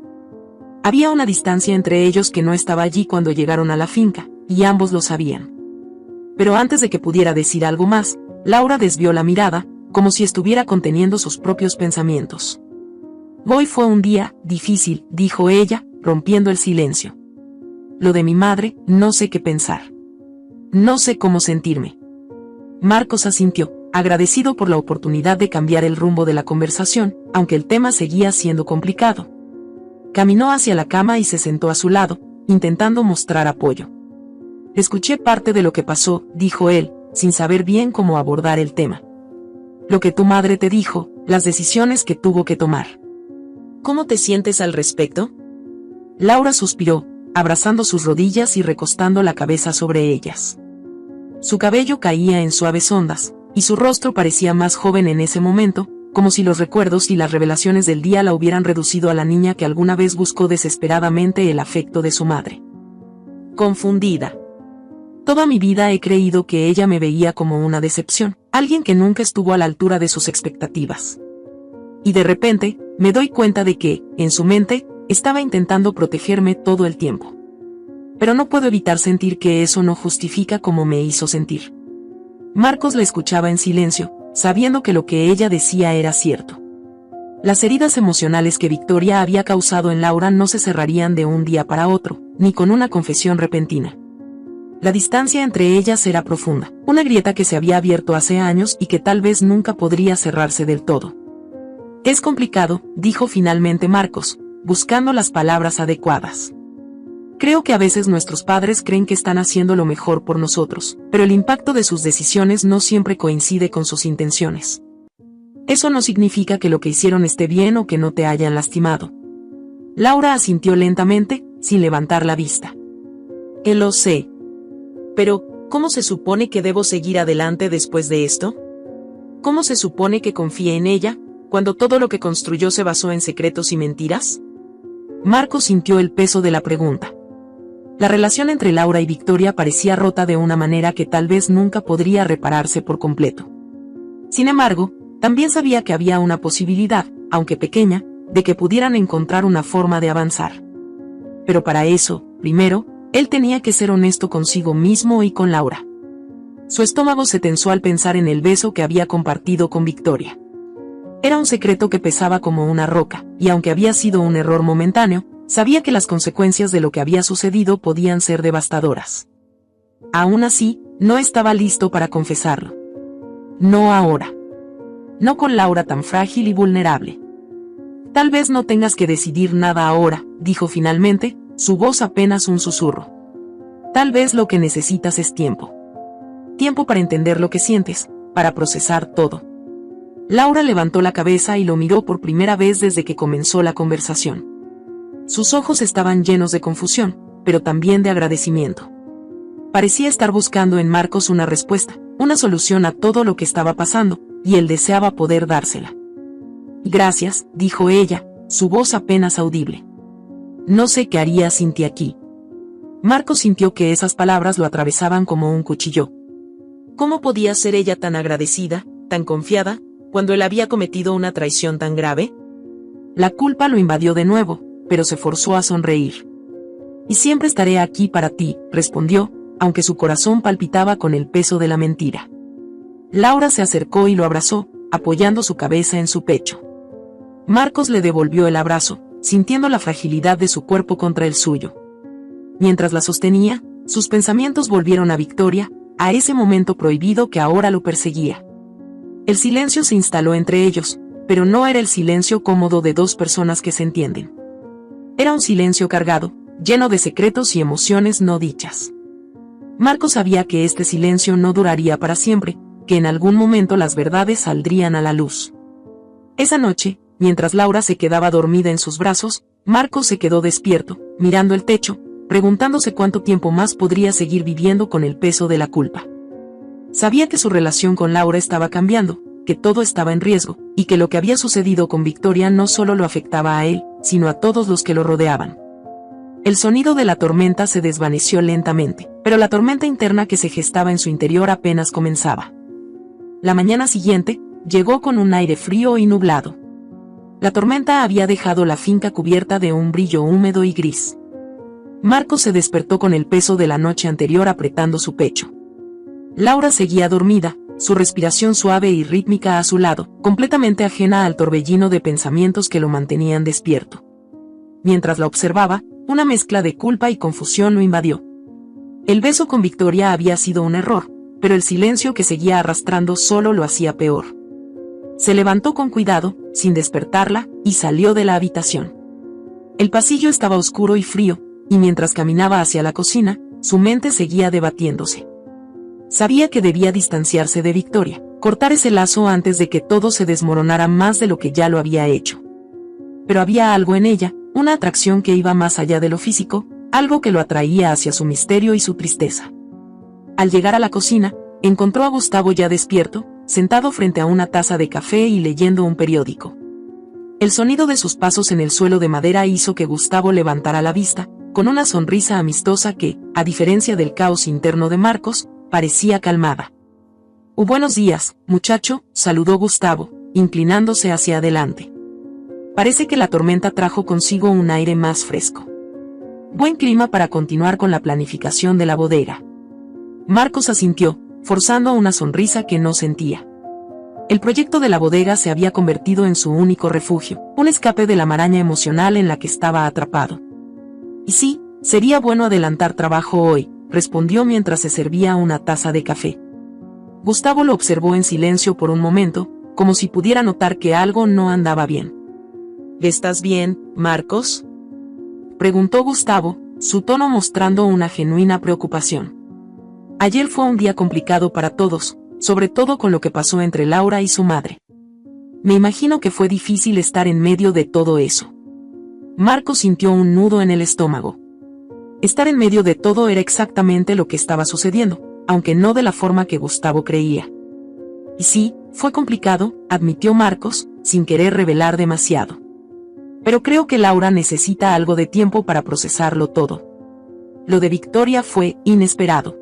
Había una distancia entre ellos que no estaba allí cuando llegaron a la finca, y ambos lo sabían. Pero antes de que pudiera decir algo más, Laura desvió la mirada, como si estuviera conteniendo sus propios pensamientos. Hoy fue un día difícil, dijo ella, rompiendo el silencio. Lo de mi madre, no sé qué pensar. No sé cómo sentirme. Marcos asintió, agradecido por la oportunidad de cambiar el rumbo de la conversación, aunque el tema seguía siendo complicado. Caminó hacia la cama y se sentó a su lado, intentando mostrar apoyo. Escuché parte de lo que pasó, dijo él, sin saber bien cómo abordar el tema. Lo que tu madre te dijo, las decisiones que tuvo que tomar. ¿Cómo te sientes al respecto? Laura suspiró, abrazando sus rodillas y recostando la cabeza sobre ellas. Su cabello caía en suaves ondas, y su rostro parecía más joven en ese momento, como si los recuerdos y las revelaciones del día la hubieran reducido a la niña que alguna vez buscó desesperadamente el afecto de su madre. Confundida. Toda mi vida he creído que ella me veía como una decepción, alguien que nunca estuvo a la altura de sus expectativas. Y de repente, me doy cuenta de que, en su mente, estaba intentando protegerme todo el tiempo. Pero no puedo evitar sentir que eso no justifica cómo me hizo sentir. Marcos la escuchaba en silencio, sabiendo que lo que ella decía era cierto. Las heridas emocionales que Victoria había causado en Laura no se cerrarían de un día para otro, ni con una confesión repentina. La distancia entre ellas era profunda, una grieta que se había abierto hace años y que tal vez nunca podría cerrarse del todo. Es complicado, dijo finalmente Marcos, buscando las palabras adecuadas. Creo que a veces nuestros padres creen que están haciendo lo mejor por nosotros, pero el impacto de sus decisiones no siempre coincide con sus intenciones. Eso no significa que lo que hicieron esté bien o que no te hayan lastimado. Laura asintió lentamente, sin levantar la vista. Lo sé. Pero, ¿cómo se supone que debo seguir adelante después de esto? ¿Cómo se supone que confíe en ella, cuando todo lo que construyó se basó en secretos y mentiras? Marcos sintió el peso de la pregunta. La relación entre Laura y Victoria parecía rota de una manera que tal vez nunca podría repararse por completo. Sin embargo, también sabía que había una posibilidad, aunque pequeña, de que pudieran encontrar una forma de avanzar. Pero para eso, primero, él tenía que ser honesto consigo mismo y con Laura. Su estómago se tensó al pensar en el beso que había compartido con Victoria. Era un secreto que pesaba como una roca, y aunque había sido un error momentáneo, sabía que las consecuencias de lo que había sucedido podían ser devastadoras. Aún así, no estaba listo para confesarlo. No ahora. No con Laura tan frágil y vulnerable. Tal vez no tengas que decidir nada ahora, dijo finalmente, su voz apenas un susurro. Tal vez lo que necesitas es tiempo. Tiempo para entender lo que sientes, para procesar todo. Laura levantó la cabeza y lo miró por primera vez desde que comenzó la conversación. Sus ojos estaban llenos de confusión, pero también de agradecimiento. Parecía estar buscando en Marcos una respuesta, una solución a todo lo que estaba pasando, y él deseaba poder dársela. Gracias, dijo ella, su voz apenas audible. No sé qué haría sin ti aquí. Marcos sintió que esas palabras lo atravesaban como un cuchillo. ¿Cómo podía ser ella tan agradecida, tan confiada, cuando él había cometido una traición tan grave? La culpa lo invadió de nuevo, pero se forzó a sonreír. Y siempre estaré aquí para ti, respondió, aunque su corazón palpitaba con el peso de la mentira. Laura se acercó y lo abrazó, apoyando su cabeza en su pecho. Marcos le devolvió el abrazo, sintiendo la fragilidad de su cuerpo contra el suyo. Mientras la sostenía, sus pensamientos volvieron a Victoria, a ese momento prohibido que ahora lo perseguía. El silencio se instaló entre ellos, pero no era el silencio cómodo de dos personas que se entienden. Era un silencio cargado, lleno de secretos y emociones no dichas. Marcos sabía que este silencio no duraría para siempre, que en algún momento las verdades saldrían a la luz. Esa noche, mientras Laura se quedaba dormida en sus brazos, Marcos se quedó despierto, mirando el techo, preguntándose cuánto tiempo más podría seguir viviendo con el peso de la culpa. Sabía que su relación con Laura estaba cambiando, que todo estaba en riesgo, y que lo que había sucedido con Victoria no solo lo afectaba a él, sino a todos los que lo rodeaban. El sonido de la tormenta se desvaneció lentamente, pero la tormenta interna que se gestaba en su interior apenas comenzaba. La mañana siguiente, llegó con un aire frío y nublado. La tormenta había dejado la finca cubierta de un brillo húmedo y gris. Marcos se despertó con el peso de la noche anterior apretando su pecho. Laura seguía dormida, su respiración suave y rítmica a su lado, completamente ajena al torbellino de pensamientos que lo mantenían despierto. Mientras la observaba, una mezcla de culpa y confusión lo invadió. El beso con Victoria había sido un error, pero el silencio que seguía arrastrando solo lo hacía peor. Se levantó con cuidado, sin despertarla, y salió de la habitación. El pasillo estaba oscuro y frío, y mientras caminaba hacia la cocina, su mente seguía debatiéndose. Sabía que debía distanciarse de Victoria, cortar ese lazo antes de que todo se desmoronara más de lo que ya lo había hecho. Pero había algo en ella, una atracción que iba más allá de lo físico, algo que lo atraía hacia su misterio y su tristeza. Al llegar a la cocina, encontró a Gustavo ya despierto, sentado frente a una taza de café y leyendo un periódico. El sonido de sus pasos en el suelo de madera hizo que Gustavo levantara la vista, con una sonrisa amistosa que, a diferencia del caos interno de Marcos, parecía calmada. Buenos días, muchacho, saludó Gustavo, inclinándose hacia adelante. Parece que la tormenta trajo consigo un aire más fresco. Buen clima para continuar con la planificación de la bodega. Marcos asintió, forzando una sonrisa que no sentía. El proyecto de la bodega se había convertido en su único refugio, un escape de la maraña emocional en la que estaba atrapado. Y sí, sería bueno adelantar trabajo hoy, respondió mientras se servía una taza de café. Gustavo lo observó en silencio por un momento, como si pudiera notar que algo no andaba bien. ¿Estás bien, Marcos?, preguntó Gustavo, su tono mostrando una genuina preocupación. Ayer fue un día complicado para todos, sobre todo con lo que pasó entre Laura y su madre. Me imagino que fue difícil estar en medio de todo eso. Marcos sintió un nudo en el estómago. Estar en medio de todo era exactamente lo que estaba sucediendo, aunque no de la forma que Gustavo creía. Y sí, fue complicado, admitió Marcos, sin querer revelar demasiado. Pero creo que Laura necesita algo de tiempo para procesarlo todo. Lo de Victoria fue inesperado.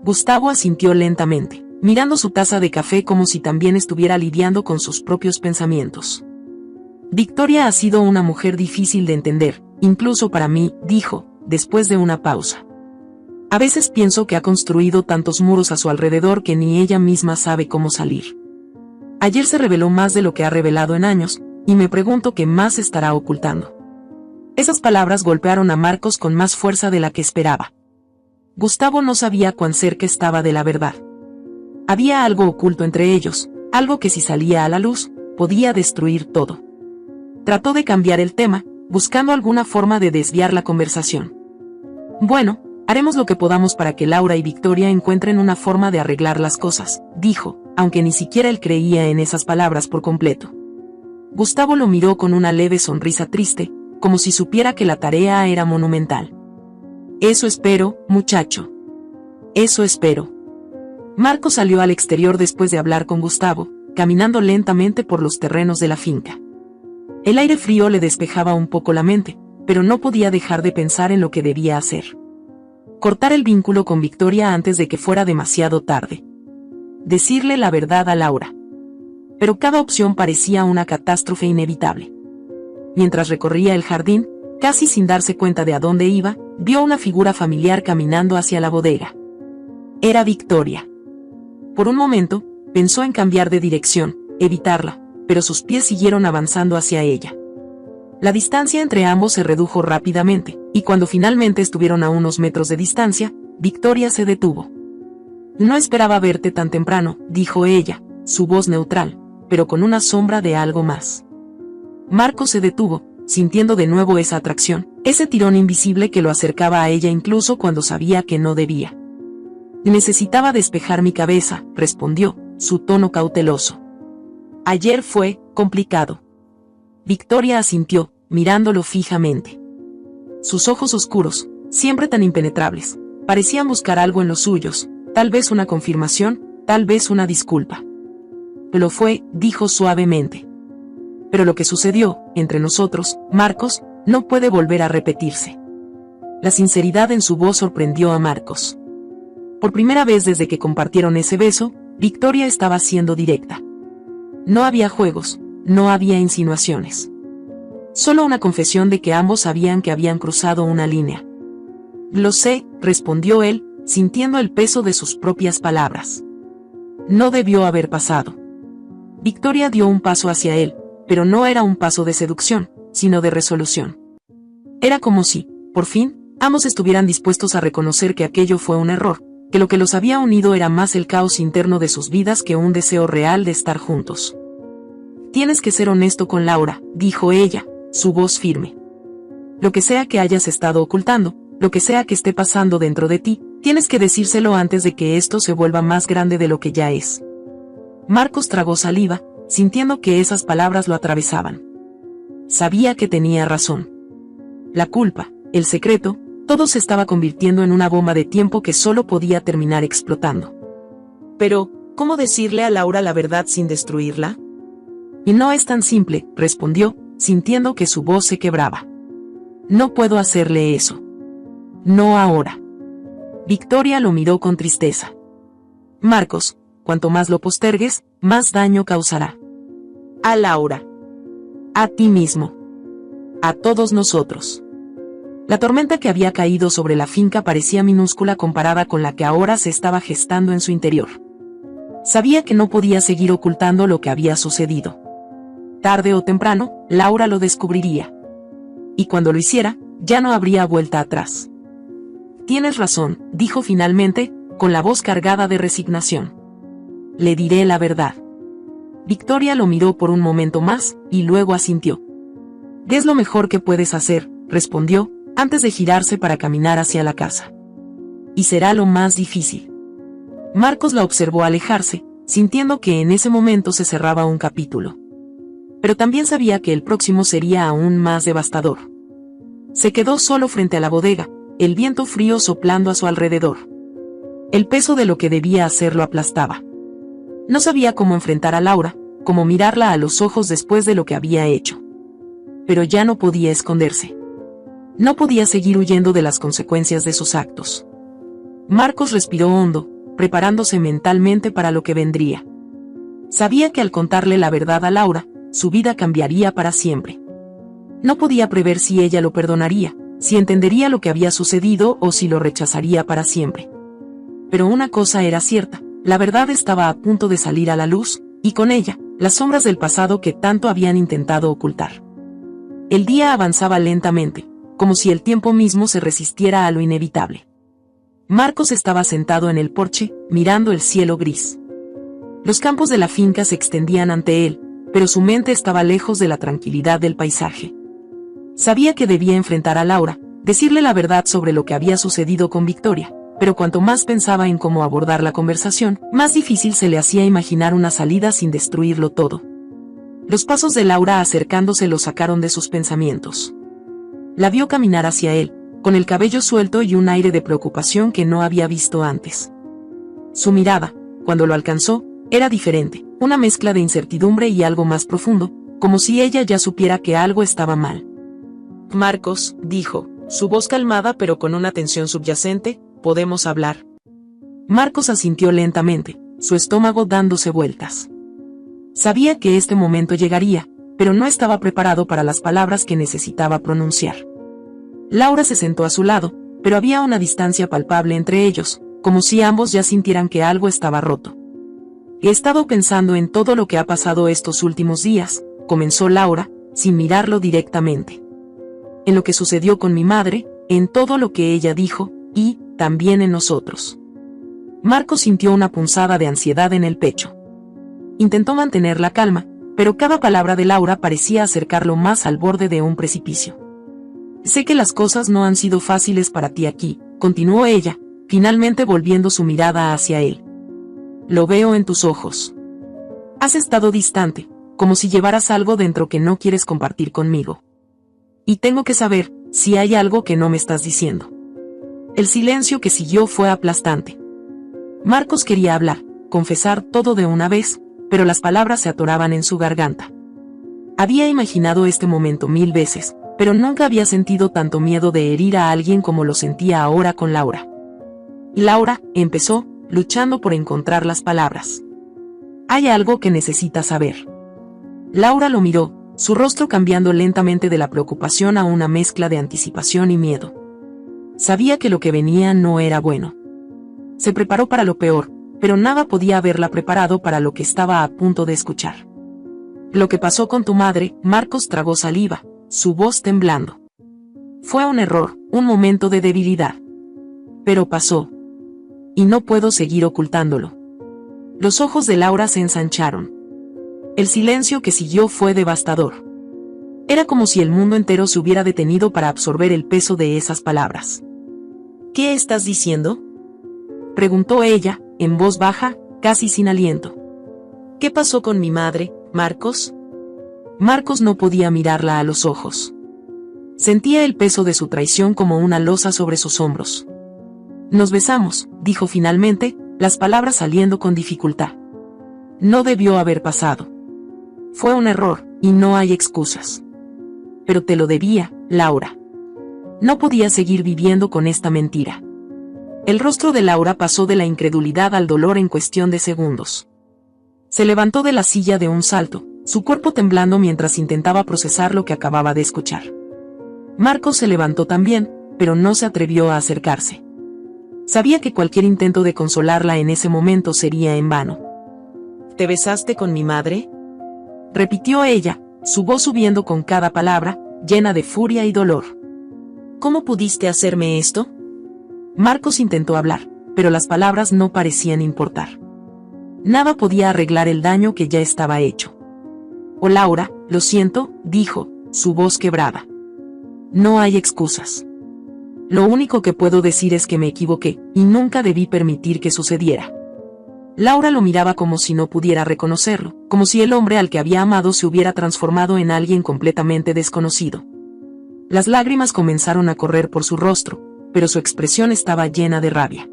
Gustavo asintió lentamente, mirando su taza de café como si también estuviera lidiando con sus propios pensamientos. Victoria ha sido una mujer difícil de entender, incluso para mí, dijo, después de una pausa. A veces pienso que ha construido tantos muros a su alrededor que ni ella misma sabe cómo salir. Ayer se reveló más de lo que ha revelado en años, y me pregunto qué más estará ocultando. Esas palabras golpearon a Marcos con más fuerza de la que esperaba. Gustavo no sabía cuán cerca estaba de la verdad. Había algo oculto entre ellos, algo que si salía a la luz, podía destruir todo. Trató de cambiar el tema, buscando alguna forma de desviar la conversación. Bueno, haremos lo que podamos para que Laura y Victoria encuentren una forma de arreglar las cosas, dijo, aunque ni siquiera él creía en esas palabras por completo. Gustavo lo miró con una leve sonrisa triste, como si supiera que la tarea era monumental. Eso espero, muchacho. Eso espero. Marcos salió al exterior después de hablar con Gustavo, caminando lentamente por los terrenos de la finca. El aire frío le despejaba un poco la mente, pero no podía dejar de pensar en lo que debía hacer. Cortar el vínculo con Victoria antes de que fuera demasiado tarde. Decirle la verdad a Laura. Pero cada opción parecía una catástrofe inevitable. Mientras recorría el jardín, casi sin darse cuenta de a dónde iba, vio una figura familiar caminando hacia la bodega. Era Victoria. Por un momento, pensó en cambiar de dirección, evitarla, pero sus pies siguieron avanzando hacia ella. La distancia entre ambos se redujo rápidamente, y cuando finalmente estuvieron a unos metros de distancia, Victoria se detuvo. No esperaba verte tan temprano, dijo ella, su voz neutral, pero con una sombra de algo más. Marcos se detuvo, sintiendo de nuevo esa atracción, ese tirón invisible que lo acercaba a ella incluso cuando sabía que no debía. Necesitaba despejar mi cabeza, respondió, su tono cauteloso. Ayer fue complicado. Victoria asintió, mirándolo fijamente. Sus ojos oscuros, siempre tan impenetrables, parecían buscar algo en los suyos, tal vez una confirmación, tal vez una disculpa. Lo fue, dijo suavemente. Pero lo que sucedió, entre nosotros, Marcos, no puede volver a repetirse. La sinceridad en su voz sorprendió a Marcos. Por primera vez desde que compartieron ese beso, Victoria estaba siendo directa. No había juegos, no había insinuaciones. Solo una confesión de que ambos sabían que habían cruzado una línea. Lo sé, respondió él, sintiendo el peso de sus propias palabras. No debió haber pasado. Victoria dio un paso hacia él, pero no era un paso de seducción, sino de resolución. Era como si, por fin, ambos estuvieran dispuestos a reconocer que aquello fue un error, que lo que los había unido era más el caos interno de sus vidas que un deseo real de estar juntos. Tienes que ser honesto con Laura, dijo ella, su voz firme. Lo que sea que hayas estado ocultando, lo que sea que esté pasando dentro de ti, tienes que decírselo antes de que esto se vuelva más grande de lo que ya es. Marcos tragó saliva, sintiendo que esas palabras lo atravesaban. Sabía que tenía razón. La culpa, el secreto, todo se estaba convirtiendo en una bomba de tiempo que solo podía terminar explotando. Pero, ¿cómo decirle a Laura la verdad sin destruirla? Y no es tan simple, respondió, sintiendo que su voz se quebraba. No puedo hacerle eso. No ahora. Victoria lo miró con tristeza. Marcos, cuanto más lo postergues, más daño causará. A Laura. A ti mismo. A todos nosotros. La tormenta que había caído sobre la finca parecía minúscula comparada con la que ahora se estaba gestando en su interior. Sabía que no podía seguir ocultando lo que había sucedido. Tarde o temprano, Laura lo descubriría. Y cuando lo hiciera, ya no habría vuelta atrás. Tienes razón, dijo finalmente, con la voz cargada de resignación. Le diré la verdad. Victoria lo miró por un momento más, y luego asintió. Es lo mejor que puedes hacer, respondió, antes de girarse para caminar hacia la casa. Y será lo más difícil. Marcos la observó alejarse, sintiendo que en ese momento se cerraba un capítulo. Pero también sabía que el próximo sería aún más devastador. Se quedó solo frente a la bodega, el viento frío soplando a su alrededor. El peso de lo que debía hacer lo aplastaba. No sabía cómo enfrentar a Laura, cómo mirarla a los ojos después de lo que había hecho. Pero ya no podía esconderse. No podía seguir huyendo de las consecuencias de sus actos. Marcos respiró hondo, preparándose mentalmente para lo que vendría. Sabía que al contarle la verdad a Laura, su vida cambiaría para siempre. No podía prever si ella lo perdonaría, si entendería lo que había sucedido o si lo rechazaría para siempre. Pero una cosa era cierta, la verdad estaba a punto de salir a la luz, y con ella, las sombras del pasado que tanto habían intentado ocultar. El día avanzaba lentamente, como si el tiempo mismo se resistiera a lo inevitable. Marcos estaba sentado en el porche, mirando el cielo gris. Los campos de la finca se extendían ante él, pero su mente estaba lejos de la tranquilidad del paisaje. Sabía que debía enfrentar a Laura, decirle la verdad sobre lo que había sucedido con Victoria, pero cuanto más pensaba en cómo abordar la conversación, más difícil se le hacía imaginar una salida sin destruirlo todo. Los pasos de Laura acercándose lo sacaron de sus pensamientos. La vio caminar hacia él, con el cabello suelto y un aire de preocupación que no había visto antes. Su mirada, cuando lo alcanzó, era diferente, una mezcla de incertidumbre y algo más profundo, como si ella ya supiera que algo estaba mal. Marcos, dijo, su voz calmada pero con una tensión subyacente, ¿podemos hablar? Marcos asintió lentamente, su estómago dándose vueltas. Sabía que este momento llegaría, pero no estaba preparado para las palabras que necesitaba pronunciar. Laura se sentó a su lado, pero había una distancia palpable entre ellos, como si ambos ya sintieran que algo estaba roto. He estado pensando en todo lo que ha pasado estos últimos días, comenzó Laura, sin mirarlo directamente. En lo que sucedió con mi madre, en todo lo que ella dijo, y, también en nosotros. Marcos sintió una punzada de ansiedad en el pecho. Intentó mantener la calma, pero cada palabra de Laura parecía acercarlo más al borde de un precipicio. Sé que las cosas no han sido fáciles para ti aquí, continuó ella, finalmente volviendo su mirada hacia él. Lo veo en tus ojos. Has estado distante, como si llevaras algo dentro que no quieres compartir conmigo. Y tengo que saber, si hay algo que no me estás diciendo. El silencio que siguió fue aplastante. Marcos quería hablar, confesar todo de una vez, pero las palabras se atoraban en su garganta. Había imaginado este momento 1000 veces, pero nunca había sentido tanto miedo de herir a alguien como lo sentía ahora con Laura. Laura, empezó, luchando por encontrar las palabras. Hay algo que necesitas saber. Laura lo miró, su rostro cambiando lentamente de la preocupación a una mezcla de anticipación y miedo. Sabía que lo que venía no era bueno. Se preparó para lo peor, pero nada podía haberla preparado para lo que estaba a punto de escuchar. Lo que pasó con tu madre, Marcos tragó saliva, su voz temblando. Fue un error, un momento de debilidad. Pero pasó. Y no puedo seguir ocultándolo. Los ojos de Laura se ensancharon. El silencio que siguió fue devastador. Era como si el mundo entero se hubiera detenido para absorber el peso de esas palabras. ¿Qué estás diciendo?, preguntó ella, en voz baja, casi sin aliento. ¿Qué pasó con mi madre, Marcos? Marcos no podía mirarla a los ojos. Sentía el peso de su traición como una losa sobre sus hombros. Nos besamos, dijo finalmente, las palabras saliendo con dificultad. No debió haber pasado. Fue un error, y no hay excusas. Pero te lo debía, Laura. No podía seguir viviendo con esta mentira. El rostro de Laura pasó de la incredulidad al dolor en cuestión de segundos. Se levantó de la silla de un salto, su cuerpo temblando mientras intentaba procesar lo que acababa de escuchar. Marcos se levantó también, pero no se atrevió a acercarse. Sabía que cualquier intento de consolarla en ese momento sería en vano. ¿Te besaste con mi madre?, repitió ella, su voz subiendo con cada palabra, llena de furia y dolor. ¿Cómo pudiste hacerme esto? Marcos intentó hablar, pero las palabras no parecían importar. Nada podía arreglar el daño que ya estaba hecho. Oh Laura, lo siento, dijo, su voz quebrada. No hay excusas. Lo único que puedo decir es que me equivoqué, y nunca debí permitir que sucediera. Laura lo miraba como si no pudiera reconocerlo, como si el hombre al que había amado se hubiera transformado en alguien completamente desconocido. Las lágrimas comenzaron a correr por su rostro, pero su expresión estaba llena de rabia.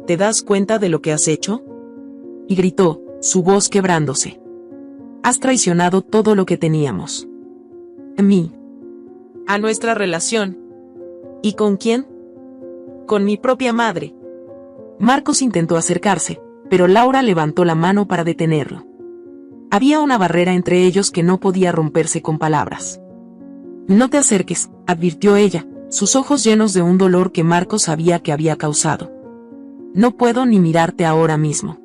¿Te das cuenta de lo que has hecho?, y gritó, su voz quebrándose. Has traicionado todo lo que teníamos. A mí. A nuestra relación. ¿Y con quién? Con mi propia madre. Marcos intentó acercarse, pero Laura levantó la mano para detenerlo. Había una barrera entre ellos que no podía romperse con palabras. No te acerques, advirtió ella, sus ojos llenos de un dolor que Marcos sabía que había causado. No puedo ni mirarte ahora mismo.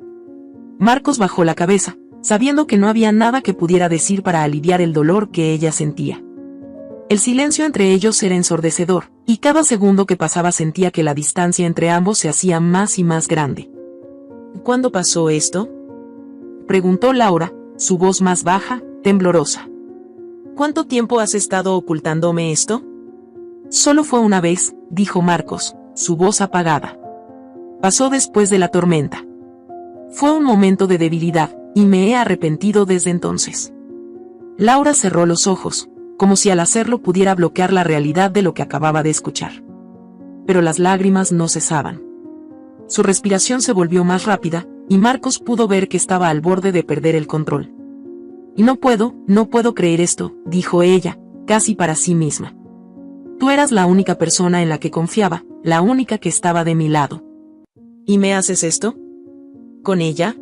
Marcos bajó la cabeza, sabiendo que no había nada que pudiera decir para aliviar el dolor que ella sentía. El silencio entre ellos era ensordecedor, y cada segundo que pasaba sentía que la distancia entre ambos se hacía más y más grande. ¿Cuándo pasó esto?, preguntó Laura, su voz más baja, temblorosa. ¿Cuánto tiempo has estado ocultándome esto? Solo fue una vez, dijo Marcos, su voz apagada. Pasó después de la tormenta. Fue un momento de debilidad, y me he arrepentido desde entonces. Laura cerró los ojos, como si al hacerlo pudiera bloquear la realidad de lo que acababa de escuchar. Pero las lágrimas no cesaban. Su respiración se volvió más rápida, y Marcos pudo ver que estaba al borde de perder el control. Y no puedo creer esto, dijo ella, casi para sí misma. Tú eras la única persona en la que confiaba, la única que estaba de mi lado. ¿Y me haces esto? ¿Con ella?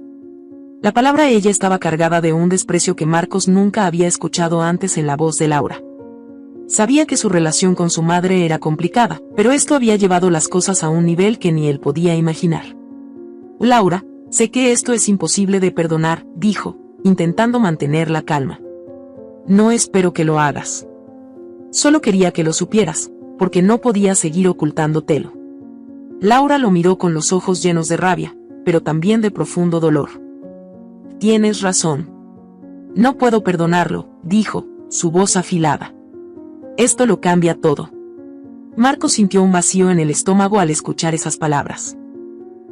La palabra ella estaba cargada de un desprecio que Marcos nunca había escuchado antes en la voz de Laura. Sabía que su relación con su madre era complicada, pero esto había llevado las cosas a un nivel que ni él podía imaginar. Laura, sé que esto es imposible de perdonar, dijo, intentando mantener la calma. No espero que lo hagas. Solo quería que lo supieras, porque no podía seguir ocultándotelo. Laura lo miró con los ojos llenos de rabia, pero también de profundo dolor. Tienes razón. No puedo perdonarlo, dijo, su voz afilada. Esto lo cambia todo. Marcos sintió un vacío en el estómago al escuchar esas palabras.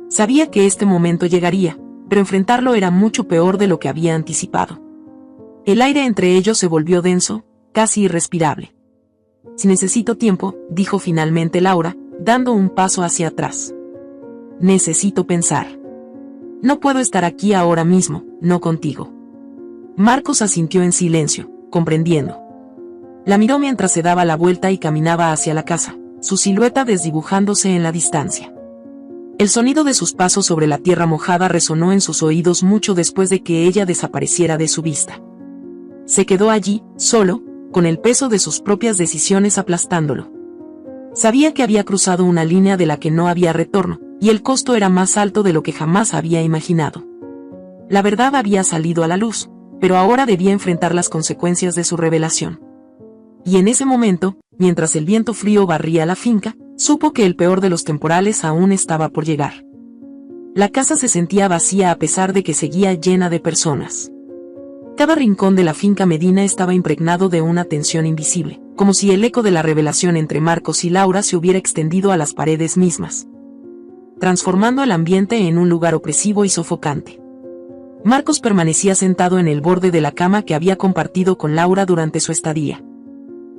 Sabía que este momento llegaría, pero enfrentarlo era mucho peor de lo que había anticipado. El aire entre ellos se volvió denso, casi irrespirable. Si necesito tiempo, dijo finalmente Laura, dando un paso hacia atrás. Necesito pensar. No puedo estar aquí ahora mismo, no contigo. Marcos asintió en silencio, comprendiendo. La miró mientras se daba la vuelta y caminaba hacia la casa, su silueta desdibujándose en la distancia. El sonido de sus pasos sobre la tierra mojada resonó en sus oídos mucho después de que ella desapareciera de su vista. Se quedó allí, solo, con el peso de sus propias decisiones aplastándolo. Sabía que había cruzado una línea de la que no había retorno, y el costo era más alto de lo que jamás había imaginado. La verdad había salido a la luz, pero ahora debía enfrentar las consecuencias de su revelación. Y en ese momento, mientras el viento frío barría la finca, supo que el peor de los temporales aún estaba por llegar. La casa se sentía vacía a pesar de que seguía llena de personas. Cada rincón de la finca Medina estaba impregnado de una tensión invisible, como si el eco de la revelación entre Marcos y Laura se hubiera extendido a las paredes mismas, transformando el ambiente en un lugar opresivo y sofocante. Marcos permanecía sentado en el borde de la cama que había compartido con Laura durante su estadía.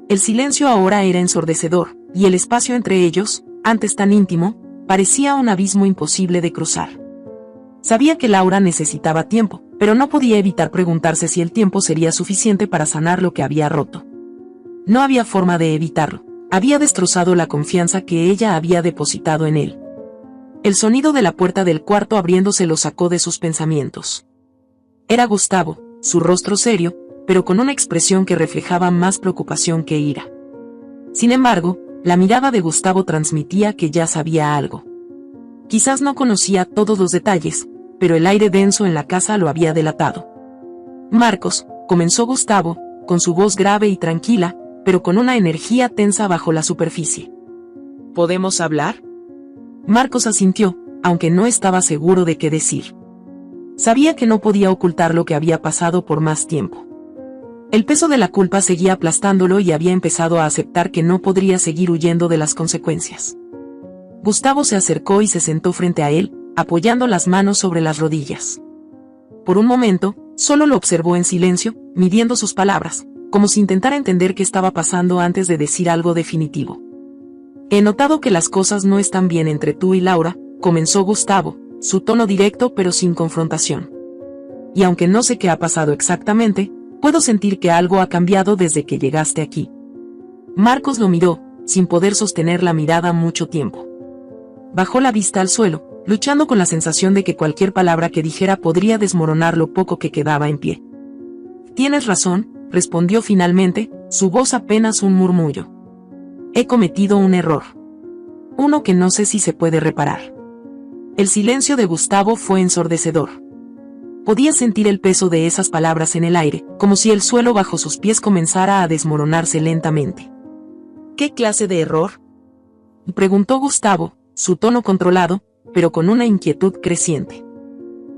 El silencio ahora era ensordecedor, y el espacio entre ellos, antes tan íntimo, parecía un abismo imposible de cruzar. Sabía que Laura necesitaba tiempo, pero no podía evitar preguntarse si el tiempo sería suficiente para sanar lo que había roto. No había forma de evitarlo. Había destrozado la confianza que ella había depositado en él. El sonido de la puerta del cuarto abriéndose lo sacó de sus pensamientos. Era Gustavo, su rostro serio, pero con una expresión que reflejaba más preocupación que ira. Sin embargo, la mirada de Gustavo transmitía que ya sabía algo. Quizás no conocía todos los detalles, pero el aire denso en la casa lo había delatado. Marcos, comenzó Gustavo, con su voz grave y tranquila, pero con una energía tensa bajo la superficie. ¿Podemos hablar? Marcos asintió, aunque no estaba seguro de qué decir. Sabía que no podía ocultar lo que había pasado por más tiempo. El peso de la culpa seguía aplastándolo y había empezado a aceptar que no podría seguir huyendo de las consecuencias. Gustavo se acercó y se sentó frente a él, apoyando las manos sobre las rodillas. Por un momento, solo lo observó en silencio, midiendo sus palabras, como si intentara entender qué estaba pasando antes de decir algo definitivo. He notado que las cosas no están bien entre tú y Laura, comenzó Gustavo, su tono directo pero sin confrontación. Y aunque no sé qué ha pasado exactamente, puedo sentir que algo ha cambiado desde que llegaste aquí. Marcos lo miró, sin poder sostener la mirada mucho tiempo. Bajó la vista al suelo, luchando con la sensación de que cualquier palabra que dijera podría desmoronar lo poco que quedaba en pie. Tienes razón, respondió finalmente, su voz apenas un murmullo. He cometido un error. Uno que no sé si se puede reparar. El silencio de Gustavo fue ensordecedor. Podía sentir el peso de esas palabras en el aire, como si el suelo bajo sus pies comenzara a desmoronarse lentamente. ¿Qué clase de error?, preguntó Gustavo, su tono controlado, pero con una inquietud creciente.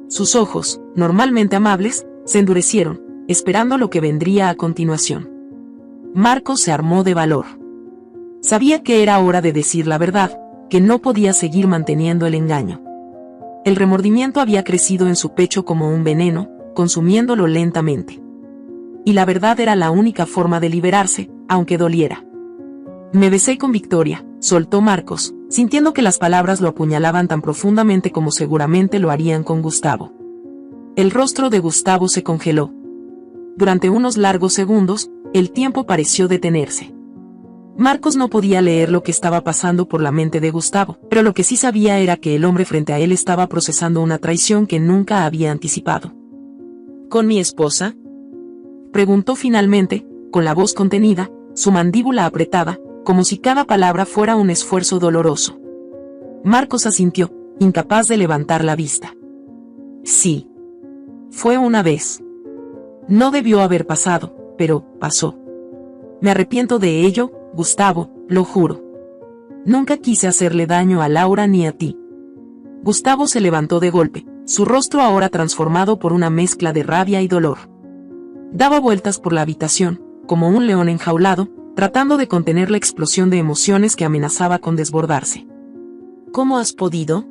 Sus ojos, normalmente amables, se endurecieron, esperando lo que vendría a continuación. Marcos se armó de valor. Sabía que era hora de decir la verdad, que no podía seguir manteniendo el engaño. El remordimiento había crecido en su pecho como un veneno, consumiéndolo lentamente. Y la verdad era la única forma de liberarse, aunque doliera. Me besé con Victoria, soltó Marcos, sintiendo que las palabras lo apuñalaban tan profundamente como seguramente lo harían con Gustavo. El rostro de Gustavo se congeló. Durante unos largos segundos, el tiempo pareció detenerse. Marcos no podía leer lo que estaba pasando por la mente de Gustavo, pero lo que sí sabía era que el hombre frente a él estaba procesando una traición que nunca había anticipado. ¿Con mi esposa?, preguntó finalmente, con la voz contenida, su mandíbula apretada, como si cada palabra fuera un esfuerzo doloroso. Marcos asintió, incapaz de levantar la vista. Sí. Fue una vez. No debió haber pasado, pero pasó. Me arrepiento de ello, Gustavo, lo juro. Nunca quise hacerle daño a Laura ni a ti. Gustavo se levantó de golpe, su rostro ahora transformado por una mezcla de rabia y dolor. Daba vueltas por la habitación, como un león enjaulado, tratando de contener la explosión de emociones que amenazaba con desbordarse. ¿Cómo has podido?,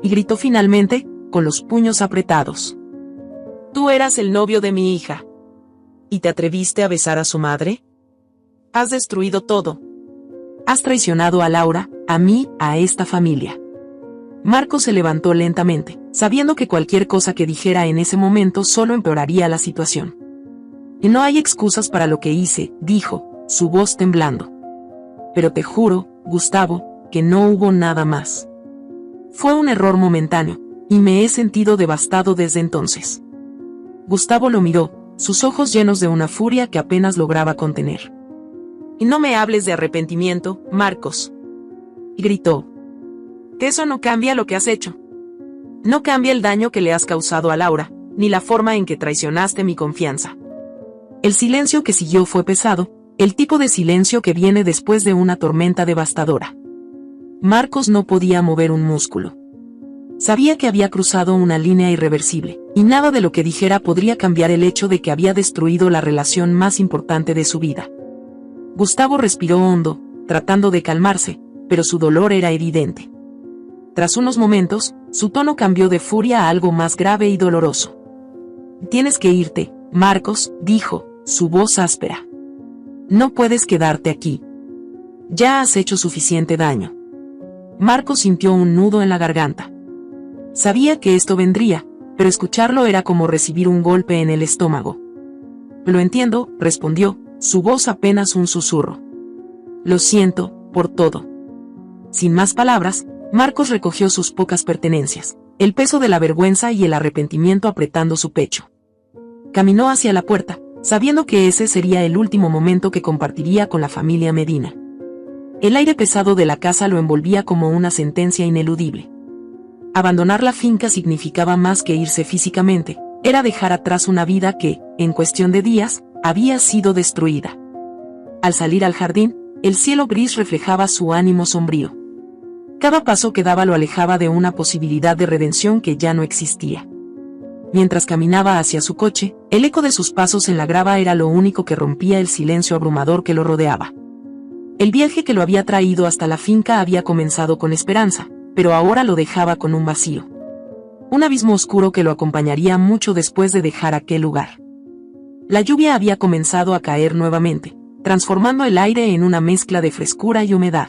y gritó finalmente, con los puños apretados. Tú eras el novio de mi hija. ¿Y te atreviste a besar a su madre? Has destruido todo. Has traicionado a Laura, a mí, a esta familia. Marcos se levantó lentamente, sabiendo que cualquier cosa que dijera en ese momento solo empeoraría la situación. Y no hay excusas para lo que hice, dijo, su voz temblando. Pero te juro, Gustavo, que no hubo nada más. Fue un error momentáneo, y me he sentido devastado desde entonces. Gustavo lo miró, sus ojos llenos de una furia que apenas lograba contener. Y no me hables de arrepentimiento, Marcos. Y gritó. Que eso no cambia lo que has hecho. No cambia el daño que le has causado a Laura, ni la forma en que traicionaste mi confianza. El silencio que siguió fue pesado, el tipo de silencio que viene después de una tormenta devastadora. Marcos no podía mover un músculo. Sabía que había cruzado una línea irreversible, y nada de lo que dijera podría cambiar el hecho de que había destruido la relación más importante de su vida. Gustavo respiró hondo, tratando de calmarse, pero su dolor era evidente. Tras unos momentos, su tono cambió de furia a algo más grave y doloroso. Tienes que irte, Marcos, dijo, su voz áspera. No puedes quedarte aquí. Ya has hecho suficiente daño. Marcos sintió un nudo en la garganta. Sabía que esto vendría, pero escucharlo era como recibir un golpe en el estómago. Lo entiendo, respondió, su voz apenas un susurro. Lo siento, por todo. Sin más palabras, Marcos recogió sus pocas pertenencias, el peso de la vergüenza y el arrepentimiento apretando su pecho. Caminó hacia la puerta, sabiendo que ese sería el último momento que compartiría con la familia Medina. El aire pesado de la casa lo envolvía como una sentencia ineludible. Abandonar la finca significaba más que irse físicamente, era dejar atrás una vida que, en cuestión de días, había sido destruida. Al salir al jardín, el cielo gris reflejaba su ánimo sombrío. Cada paso que daba lo alejaba de una posibilidad de redención que ya no existía. Mientras caminaba hacia su coche, el eco de sus pasos en la grava era lo único que rompía el silencio abrumador que lo rodeaba. El viaje que lo había traído hasta la finca había comenzado con esperanza, pero ahora lo dejaba con un vacío. Un abismo oscuro que lo acompañaría mucho después de dejar aquel lugar. La lluvia había comenzado a caer nuevamente, transformando el aire en una mezcla de frescura y humedad.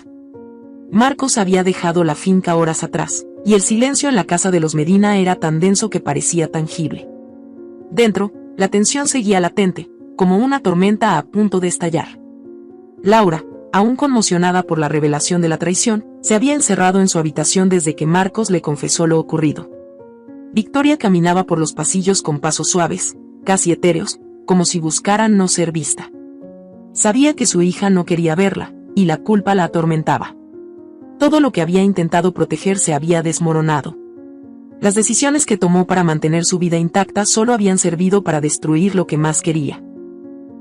Marcos había dejado la finca horas atrás, y el silencio en la casa de los Medina era tan denso que parecía tangible. Dentro, la tensión seguía latente, como una tormenta a punto de estallar. Laura, aún conmocionada por la revelación de la traición, se había encerrado en su habitación desde que Marcos le confesó lo ocurrido. Victoria caminaba por los pasillos con pasos suaves, casi etéreos, como si buscara no ser vista. Sabía que su hija no quería verla, y la culpa la atormentaba. Todo lo que había intentado proteger se había desmoronado. Las decisiones que tomó para mantener su vida intacta solo habían servido para destruir lo que más quería.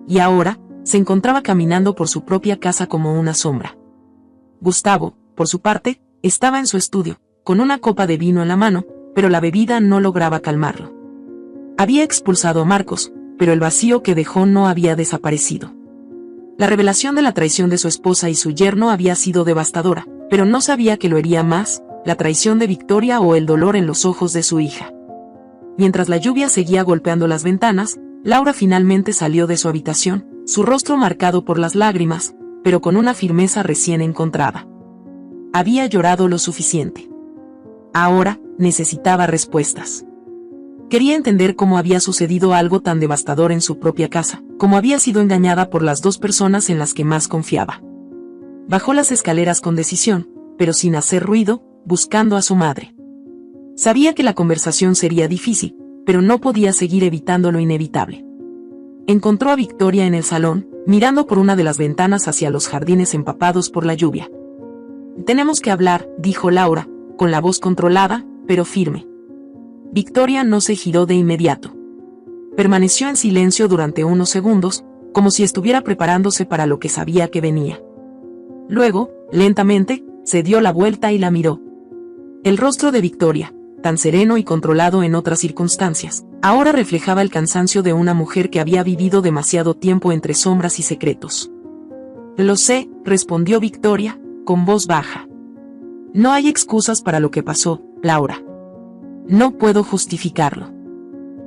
Y ahora, se encontraba caminando por su propia casa como una sombra. Gustavo, por su parte, estaba en su estudio, con una copa de vino en la mano, pero la bebida no lograba calmarlo. Había expulsado a Marcos, pero el vacío que dejó no había desaparecido. La revelación de la traición de su esposa y su yerno había sido devastadora, pero no sabía que lo hería más, la traición de Victoria o el dolor en los ojos de su hija. Mientras la lluvia seguía golpeando las ventanas, Laura finalmente salió de su habitación, su rostro marcado por las lágrimas, pero con una firmeza recién encontrada. Había llorado lo suficiente. Ahora, necesitaba respuestas. Quería entender cómo había sucedido algo tan devastador en su propia casa, cómo había sido engañada por las dos personas en las que más confiaba. Bajó las escaleras con decisión, pero sin hacer ruido, buscando a su madre. Sabía que la conversación sería difícil, pero no podía seguir evitando lo inevitable. Encontró a Victoria en el salón, mirando por una de las ventanas hacia los jardines empapados por la lluvia. «Tenemos que hablar», dijo Laura, con la voz controlada, pero firme. Victoria no se giró de inmediato. Permaneció en silencio durante unos segundos, como si estuviera preparándose para lo que sabía que venía. Luego, lentamente, se dio la vuelta y la miró. El rostro de Victoria, tan sereno y controlado en otras circunstancias, ahora reflejaba el cansancio de una mujer que había vivido demasiado tiempo entre sombras y secretos. «Lo sé», respondió Victoria, con voz baja. «No hay excusas para lo que pasó, Laura. No puedo justificarlo».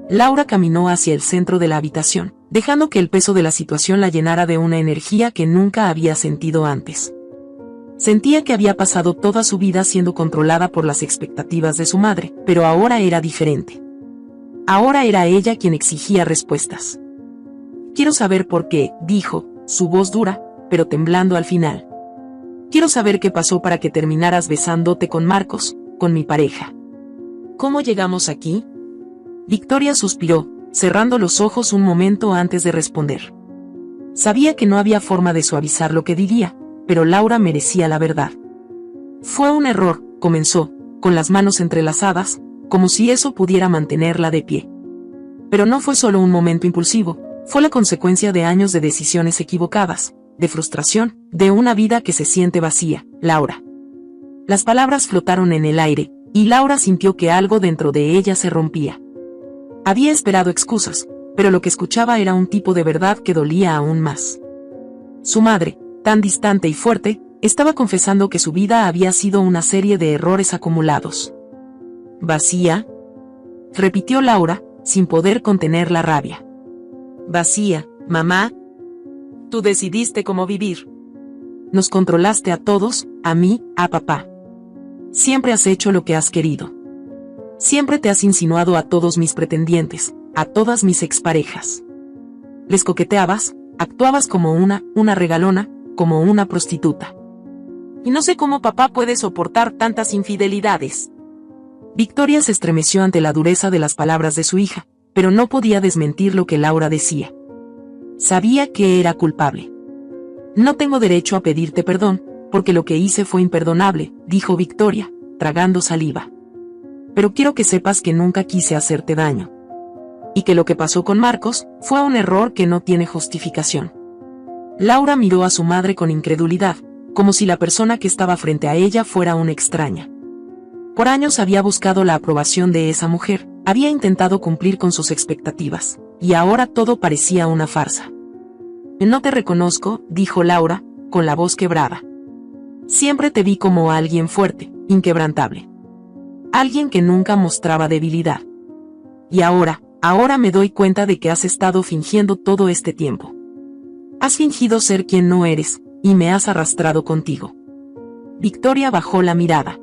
Laura caminó hacia el centro de la habitación, dejando que el peso de la situación la llenara de una energía que nunca había sentido antes. Sentía que había pasado toda su vida siendo controlada por las expectativas de su madre, pero ahora era diferente. Ahora era ella quien exigía respuestas. Quiero saber por qué, dijo, su voz dura, pero temblando al final. Quiero saber qué pasó para que terminaras besándote con Marcos, con mi pareja. ¿Cómo llegamos aquí? Victoria suspiró, cerrando los ojos un momento antes de responder. Sabía que no había forma de suavizar lo que diría, pero Laura merecía la verdad. Fue un error, comenzó, con las manos entrelazadas, como si eso pudiera mantenerla de pie. Pero no fue solo un momento impulsivo, fue la consecuencia de años de decisiones equivocadas, de frustración, de una vida que se siente vacía, Laura. Las palabras flotaron en el aire, y Laura sintió que algo dentro de ella se rompía. Había esperado excusas, pero lo que escuchaba era un tipo de verdad que dolía aún más. Su madre, tan distante y fuerte, estaba confesando que su vida había sido una serie de errores acumulados. ¿Vacía? Repitió Laura, sin poder contener la rabia. Vacía, mamá. Tú decidiste cómo vivir. Nos controlaste a todos, a mí, a papá. Siempre has hecho lo que has querido. Siempre te has insinuado a todos mis pretendientes, a todas mis exparejas. Les coqueteabas, actuabas como una regalona, como una prostituta. Y no sé cómo papá puede soportar tantas infidelidades. Victoria se estremeció ante la dureza de las palabras de su hija, pero no podía desmentir lo que Laura decía. Sabía que era culpable. No tengo derecho a pedirte perdón, porque lo que hice fue imperdonable, dijo Victoria, tragando saliva. Pero quiero que sepas que nunca quise hacerte daño. Y que lo que pasó con Marcos fue un error que no tiene justificación. Laura miró a su madre con incredulidad, como si la persona que estaba frente a ella fuera una extraña. Por años había buscado la aprobación de esa mujer, había intentado cumplir con sus expectativas, y ahora todo parecía una farsa. No te reconozco, dijo Laura, con la voz quebrada. Siempre te vi como alguien fuerte, inquebrantable. Alguien que nunca mostraba debilidad. Y ahora me doy cuenta de que has estado fingiendo todo este tiempo. Has fingido ser quien no eres, y me has arrastrado contigo. Victoria bajó la mirada.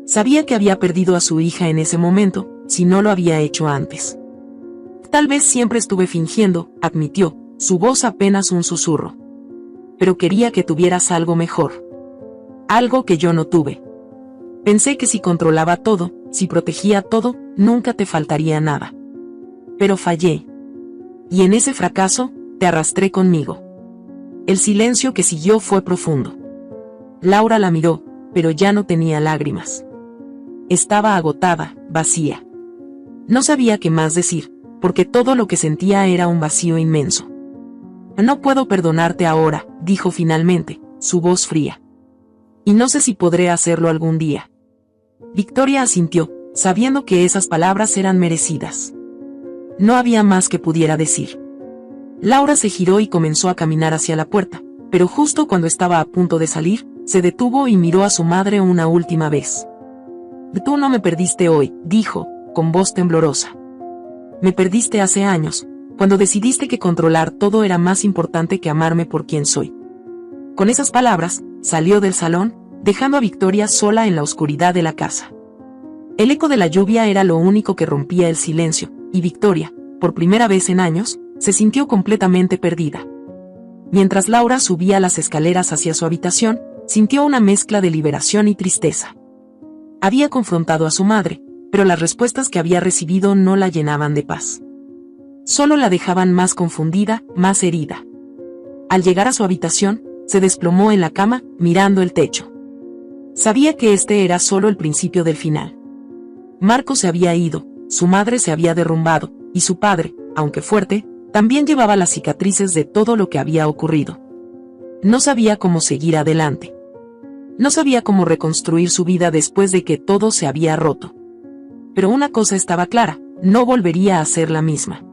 Sabía que había perdido a su hija en ese momento, si no lo había hecho antes. Tal vez siempre estuve fingiendo, admitió, su voz apenas un susurro. Pero quería que tuvieras algo mejor. Algo que yo no tuve. Pensé que si controlaba todo, si protegía todo, nunca te faltaría nada. Pero fallé. Y en ese fracaso, te arrastré conmigo. El silencio que siguió fue profundo. Laura la miró, pero ya no tenía lágrimas. Estaba agotada, vacía. No sabía qué más decir, porque todo lo que sentía era un vacío inmenso. No puedo perdonarte ahora, dijo finalmente, su voz fría. Y no sé si podré hacerlo algún día. Victoria asintió, sabiendo que esas palabras eran merecidas. No había más que pudiera decir. Laura se giró y comenzó a caminar hacia la puerta, pero justo cuando estaba a punto de salir, se detuvo y miró a su madre una última vez. Tú no me perdiste hoy, dijo, con voz temblorosa. Me perdiste hace años, cuando decidiste que controlar todo era más importante que amarme por quien soy. Con esas palabras, salió del salón, dejando a Victoria sola en la oscuridad de la casa. El eco de la lluvia era lo único que rompía el silencio, y Victoria, por primera vez en años, se sintió completamente perdida. Mientras Laura subía las escaleras hacia su habitación, sintió una mezcla de liberación y tristeza. Había confrontado a su madre, pero las respuestas que había recibido no la llenaban de paz. Solo la dejaban más confundida, más herida. Al llegar a su habitación, se desplomó en la cama, mirando el techo. Sabía que este era solo el principio del final. Marco se había ido, su madre se había derrumbado, y su padre, aunque fuerte, también llevaba las cicatrices de todo lo que había ocurrido. No sabía cómo seguir adelante. No sabía cómo reconstruir su vida después de que todo se había roto. Pero una cosa estaba clara, no volvería a ser la misma.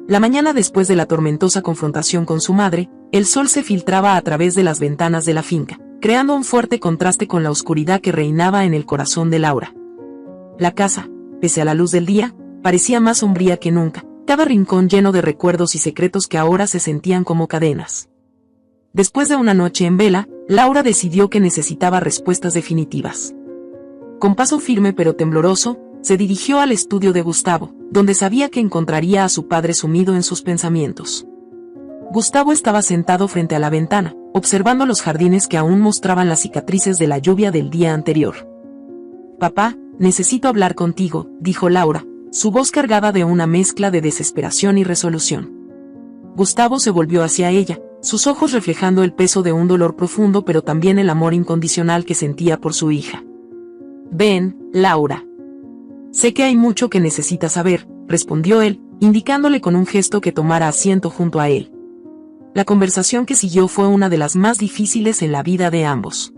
La mañana después de la tormentosa confrontación con su madre, el sol se filtraba a través de las ventanas de la finca, creando un fuerte contraste con la oscuridad que reinaba en el corazón de Laura. La casa, pese a la luz del día, parecía más sombría que nunca, cada rincón lleno de recuerdos y secretos que ahora se sentían como cadenas. Después de una noche en vela, Laura decidió que necesitaba respuestas definitivas. Con paso firme pero tembloroso, se dirigió al estudio de Gustavo, donde sabía que encontraría a su padre sumido en sus pensamientos. Gustavo estaba sentado frente a la ventana, observando los jardines que aún mostraban las cicatrices de la lluvia del día anterior. «Papá, necesito hablar contigo», dijo Laura, su voz cargada de una mezcla de desesperación y resolución. Gustavo se volvió hacia ella, sus ojos reflejando el peso de un dolor profundo pero también el amor incondicional que sentía por su hija. «Ven, Laura. Sé que hay mucho que necesitas saber», respondió él, indicándole con un gesto que tomara asiento junto a él. La conversación que siguió fue una de las más difíciles en la vida de ambos.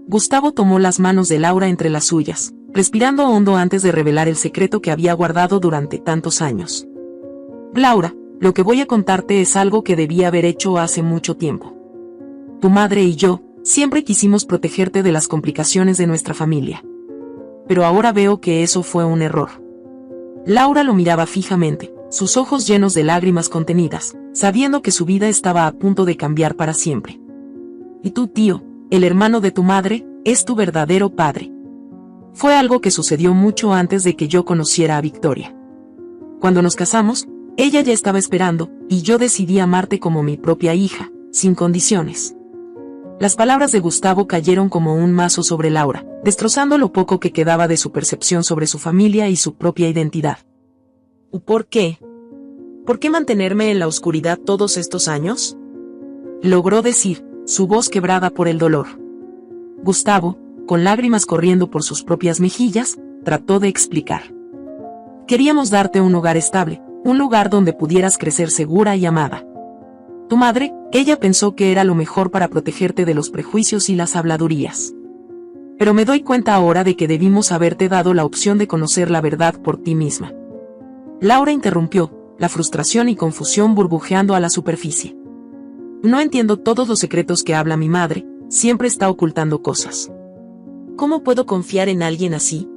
Gustavo tomó las manos de Laura entre las suyas, respirando hondo antes de revelar el secreto que había guardado durante tantos años. «Laura, lo que voy a contarte es algo que debí haber hecho hace mucho tiempo. Tu madre y yo siempre quisimos protegerte de las complicaciones de nuestra familia. Pero ahora veo que eso fue un error». Laura lo miraba fijamente, sus ojos llenos de lágrimas contenidas, sabiendo que su vida estaba a punto de cambiar para siempre. «Y tu tío, el hermano de tu madre, es tu verdadero padre. Fue algo que sucedió mucho antes de que yo conociera a Victoria. Cuando nos casamos, ella ya estaba esperando, y yo decidí amarte como mi propia hija, sin condiciones». Las palabras de Gustavo cayeron como un mazo sobre Laura, destrozando lo poco que quedaba de su percepción sobre su familia y su propia identidad. «¿Por qué? ¿Por qué mantenerme en la oscuridad todos estos años?», logró decir, su voz quebrada por el dolor. Gustavo, con lágrimas corriendo por sus propias mejillas, trató de explicar. «Queríamos darte un hogar estable, un lugar donde pudieras crecer segura y amada. Tu madre, ella pensó que era lo mejor para protegerte de los prejuicios y las habladurías. Pero me doy cuenta ahora de que debimos haberte dado la opción de conocer la verdad por ti misma». Laura interrumpió, la frustración y confusión burbujeando a la superficie. «No entiendo todos los secretos que habla mi madre, siempre está ocultando cosas. ¿Cómo puedo confiar en alguien así?».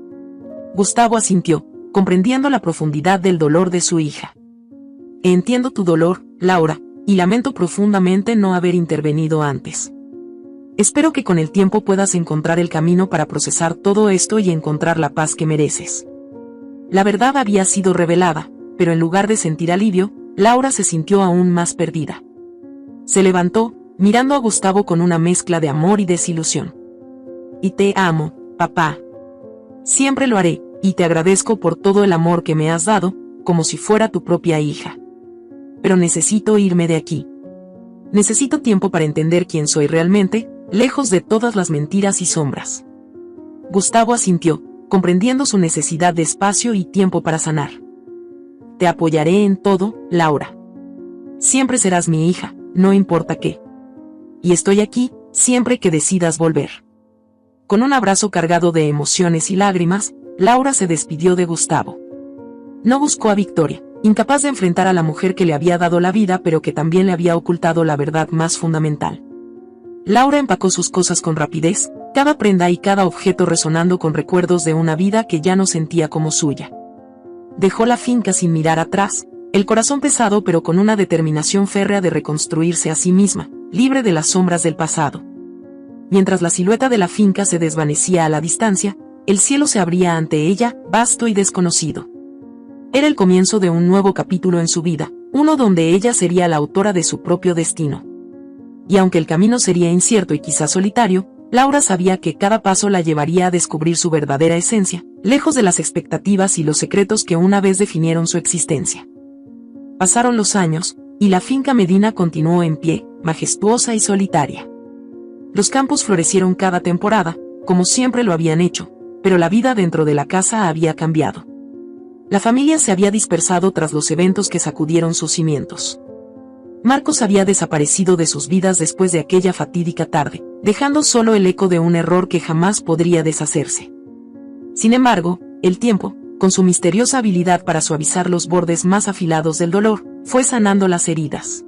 Gustavo asintió, comprendiendo la profundidad del dolor de su hija. «Entiendo tu dolor, Laura, y lamento profundamente no haber intervenido antes. Espero que con el tiempo puedas encontrar el camino para procesar todo esto y encontrar la paz que mereces». La verdad había sido revelada, pero en lugar de sentir alivio, Laura se sintió aún más perdida. Se levantó, mirando a Gustavo con una mezcla de amor y desilusión. «Y te amo, papá. Siempre lo haré, y te agradezco por todo el amor que me has dado, como si fuera tu propia hija. Pero necesito irme de aquí. Necesito tiempo para entender quién soy realmente, lejos de todas las mentiras y sombras». Gustavo asintió, comprendiendo su necesidad de espacio y tiempo para sanar. «Te apoyaré en todo, Laura. Siempre serás mi hija, no importa qué. Y estoy aquí, siempre que decidas volver». Con un abrazo cargado de emociones y lágrimas, Laura se despidió de Gustavo. No buscó a Victoria, incapaz de enfrentar a la mujer que le había dado la vida pero que también le había ocultado la verdad más fundamental. Laura empacó sus cosas con rapidez, cada prenda y cada objeto resonando con recuerdos de una vida que ya no sentía como suya. Dejó la finca sin mirar atrás, el corazón pesado pero con una determinación férrea de reconstruirse a sí misma, libre de las sombras del pasado. Mientras la silueta de la finca se desvanecía a la distancia, el cielo se abría ante ella, vasto y desconocido. Era el comienzo de un nuevo capítulo en su vida, uno donde ella sería la autora de su propio destino. Y aunque el camino sería incierto y quizás solitario, Laura sabía que cada paso la llevaría a descubrir su verdadera esencia, lejos de las expectativas y los secretos que una vez definieron su existencia. Pasaron los años, y la finca Medina continuó en pie, majestuosa y solitaria. Los campos florecieron cada temporada, como siempre lo habían hecho, pero la vida dentro de la casa había cambiado. La familia se había dispersado tras los eventos que sacudieron sus cimientos. Marcos había desaparecido de sus vidas después de aquella fatídica tarde, dejando solo el eco de un error que jamás podría deshacerse. Sin embargo, el tiempo, con su misteriosa habilidad para suavizar los bordes más afilados del dolor, fue sanando las heridas.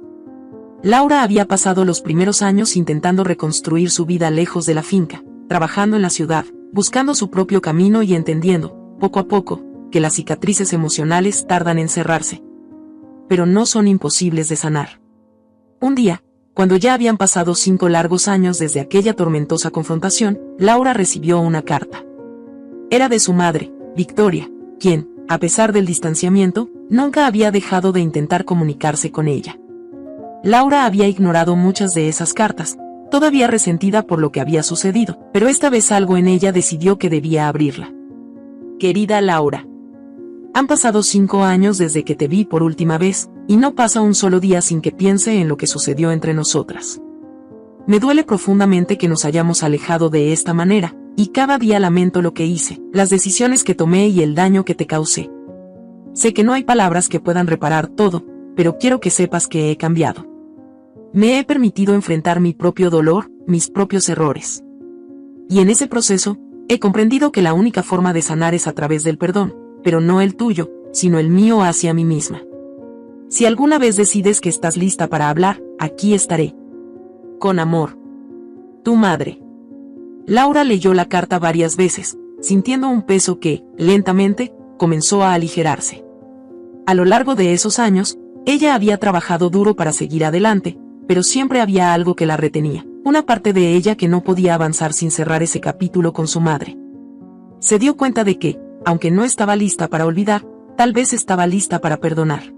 Laura había pasado los primeros años intentando reconstruir su vida lejos de la finca, trabajando en la ciudad, buscando su propio camino y entendiendo, poco a poco, que las cicatrices emocionales tardan en cerrarse. Pero no son imposibles de sanar. Un día, cuando ya habían pasado 5 largos años desde aquella tormentosa confrontación, Laura recibió una carta. Era de su madre, Victoria, quien, a pesar del distanciamiento, nunca había dejado de intentar comunicarse con ella. Laura había ignorado muchas de esas cartas, todavía resentida por lo que había sucedido, pero esta vez algo en ella decidió que debía abrirla. Querida Laura, han pasado 5 años desde que te vi por última vez, y no pasa un solo día sin que piense en lo que sucedió entre nosotras. Me duele profundamente que nos hayamos alejado de esta manera, y cada día lamento lo que hice, las decisiones que tomé y el daño que te causé. Sé que no hay palabras que puedan reparar todo, pero quiero que sepas que he cambiado. Me he permitido enfrentar mi propio dolor, mis propios errores. Y en ese proceso, he comprendido que la única forma de sanar es a través del perdón, pero no el tuyo, sino el mío hacia mí misma. Si alguna vez decides que estás lista para hablar, aquí estaré. Con amor. Tu madre. Laura leyó la carta varias veces, sintiendo un peso que, lentamente, comenzó a aligerarse. A lo largo de esos años, ella había trabajado duro para seguir adelante, pero siempre había algo que la retenía, una parte de ella que no podía avanzar sin cerrar ese capítulo con su madre. Se dio cuenta de que, aunque no estaba lista para olvidar, tal vez estaba lista para perdonar.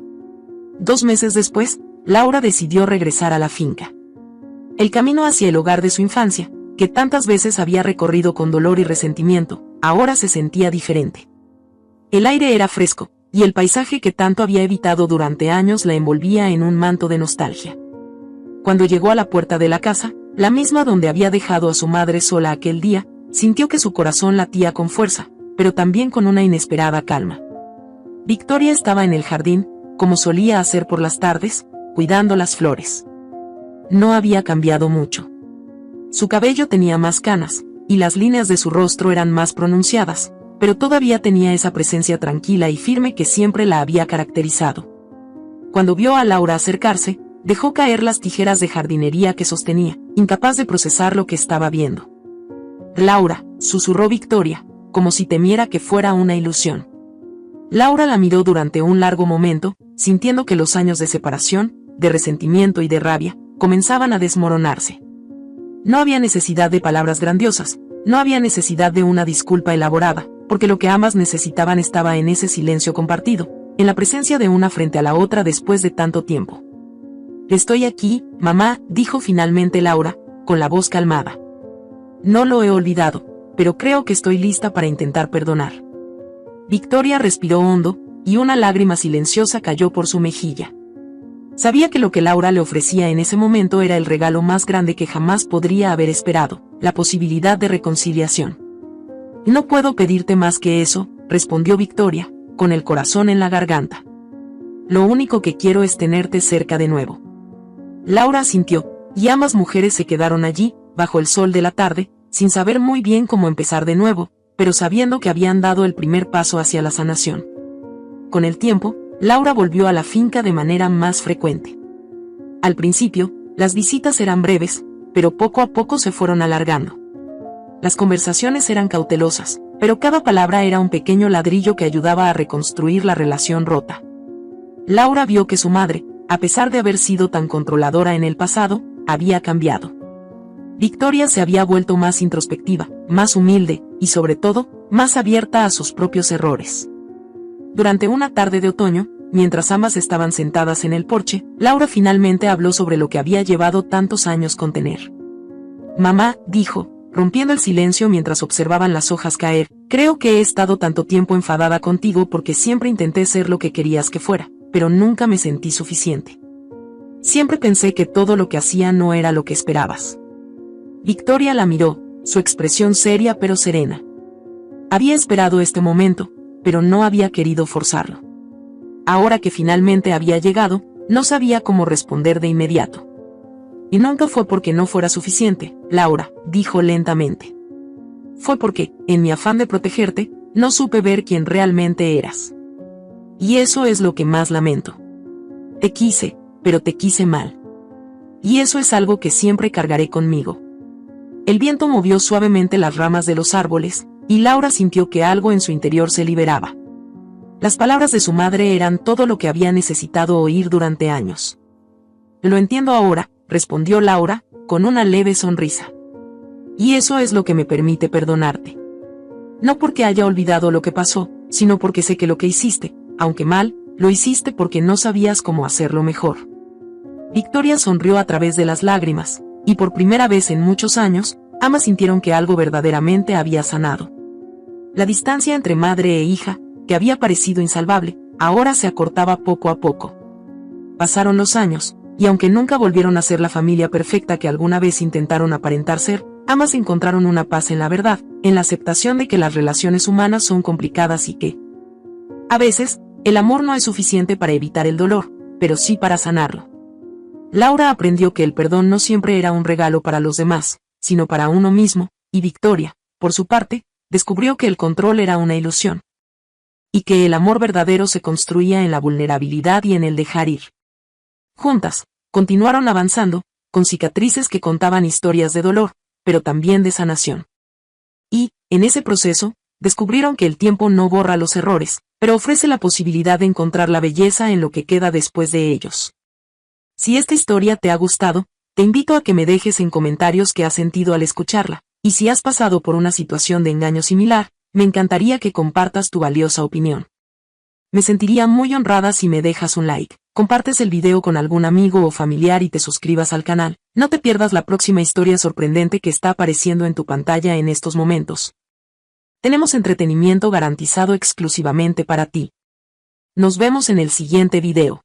2 meses después, Laura decidió regresar a la finca. El camino hacia el hogar de su infancia, que tantas veces había recorrido con dolor y resentimiento, ahora se sentía diferente. El aire era fresco, y el paisaje que tanto había evitado durante años la envolvía en un manto de nostalgia. Cuando llegó a la puerta de la casa, la misma donde había dejado a su madre sola aquel día, sintió que su corazón latía con fuerza, pero también con una inesperada calma. Victoria estaba en el jardín, como solía hacer por las tardes, cuidando las flores. No había cambiado mucho. Su cabello tenía más canas, y las líneas de su rostro eran más pronunciadas, pero todavía tenía esa presencia tranquila y firme que siempre la había caracterizado. Cuando vio a Laura acercarse, dejó caer las tijeras de jardinería que sostenía, incapaz de procesar lo que estaba viendo. Laura, susurró Victoria, como si temiera que fuera una ilusión. Laura la miró durante un largo momento, sintiendo que los años de separación, de resentimiento y de rabia, comenzaban a desmoronarse. No había necesidad de palabras grandiosas, no había necesidad de una disculpa elaborada, porque lo que ambas necesitaban estaba en ese silencio compartido, en la presencia de una frente a la otra después de tanto tiempo. Estoy aquí, mamá, dijo finalmente Laura, con la voz calmada. No lo he olvidado, pero creo que estoy lista para intentar perdonar. Victoria respiró hondo, y una lágrima silenciosa cayó por su mejilla. Sabía que lo que Laura le ofrecía en ese momento era el regalo más grande que jamás podría haber esperado, la posibilidad de reconciliación. No puedo pedirte más que eso, respondió Victoria, con el corazón en la garganta. Lo único que quiero es tenerte cerca de nuevo. Laura asintió, y ambas mujeres se quedaron allí, bajo el sol de la tarde, sin saber muy bien cómo empezar de nuevo, pero sabiendo que habían dado el primer paso hacia la sanación. Con el tiempo, Laura volvió a la finca de manera más frecuente. Al principio, las visitas eran breves, pero poco a poco se fueron alargando. Las conversaciones eran cautelosas, pero cada palabra era un pequeño ladrillo que ayudaba a reconstruir la relación rota. Laura vio que su madre, a pesar de haber sido tan controladora en el pasado, había cambiado. Victoria se había vuelto más introspectiva, más humilde, y sobre todo, más abierta a sus propios errores. Durante una tarde de otoño, mientras ambas estaban sentadas en el porche, Laura finalmente habló sobre lo que había llevado tantos años contener. Mamá, dijo, rompiendo el silencio mientras observaban las hojas caer, creo que he estado tanto tiempo enfadada contigo porque siempre intenté ser lo que querías que fuera, pero nunca me sentí suficiente. Siempre pensé que todo lo que hacía no era lo que esperabas. Victoria la miró, su expresión seria pero serena. Había esperado este momento, pero no había querido forzarlo. Ahora que finalmente había llegado, no sabía cómo responder de inmediato. Y nunca fue porque no fuera suficiente, Laura, dijo lentamente. Fue porque, en mi afán de protegerte, no supe ver quién realmente eras. Y eso es lo que más lamento. Te quise, pero te quise mal. Y eso es algo que siempre cargaré conmigo. El viento movió suavemente las ramas de los árboles, y Laura sintió que algo en su interior se liberaba. Las palabras de su madre eran todo lo que había necesitado oír durante años. Lo entiendo ahora, respondió Laura, con una leve sonrisa. Y eso es lo que me permite perdonarte. No porque haya olvidado lo que pasó, sino porque sé que lo que hiciste, aunque mal, lo hiciste porque no sabías cómo hacerlo mejor. Victoria sonrió a través de las lágrimas, y por primera vez en muchos años, ambas sintieron que algo verdaderamente había sanado. La distancia entre madre e hija, que había parecido insalvable, ahora se acortaba poco a poco. Pasaron los años, y aunque nunca volvieron a ser la familia perfecta que alguna vez intentaron aparentar ser, ambas encontraron una paz en la verdad, en la aceptación de que las relaciones humanas son complicadas y que, a veces, el amor no es suficiente para evitar el dolor, pero sí para sanarlo. Laura aprendió que el perdón no siempre era un regalo para los demás, sino para uno mismo, y Victoria, por su parte, descubrió que el control era una ilusión. Y que el amor verdadero se construía en la vulnerabilidad y en el dejar ir. Juntas, continuaron avanzando, con cicatrices que contaban historias de dolor, pero también de sanación. Y, en ese proceso, descubrieron que el tiempo no borra los errores, pero ofrece la posibilidad de encontrar la belleza en lo que queda después de ellos. Si esta historia te ha gustado, te invito a que me dejes en comentarios qué has sentido al escucharla, y si has pasado por una situación de engaño similar, me encantaría que compartas tu valiosa opinión. Me sentiría muy honrada si me dejas un like, compartes el video con algún amigo o familiar y te suscribas al canal. No te pierdas la próxima historia sorprendente que está apareciendo en tu pantalla en estos momentos. Tenemos entretenimiento garantizado exclusivamente para ti. Nos vemos en el siguiente video.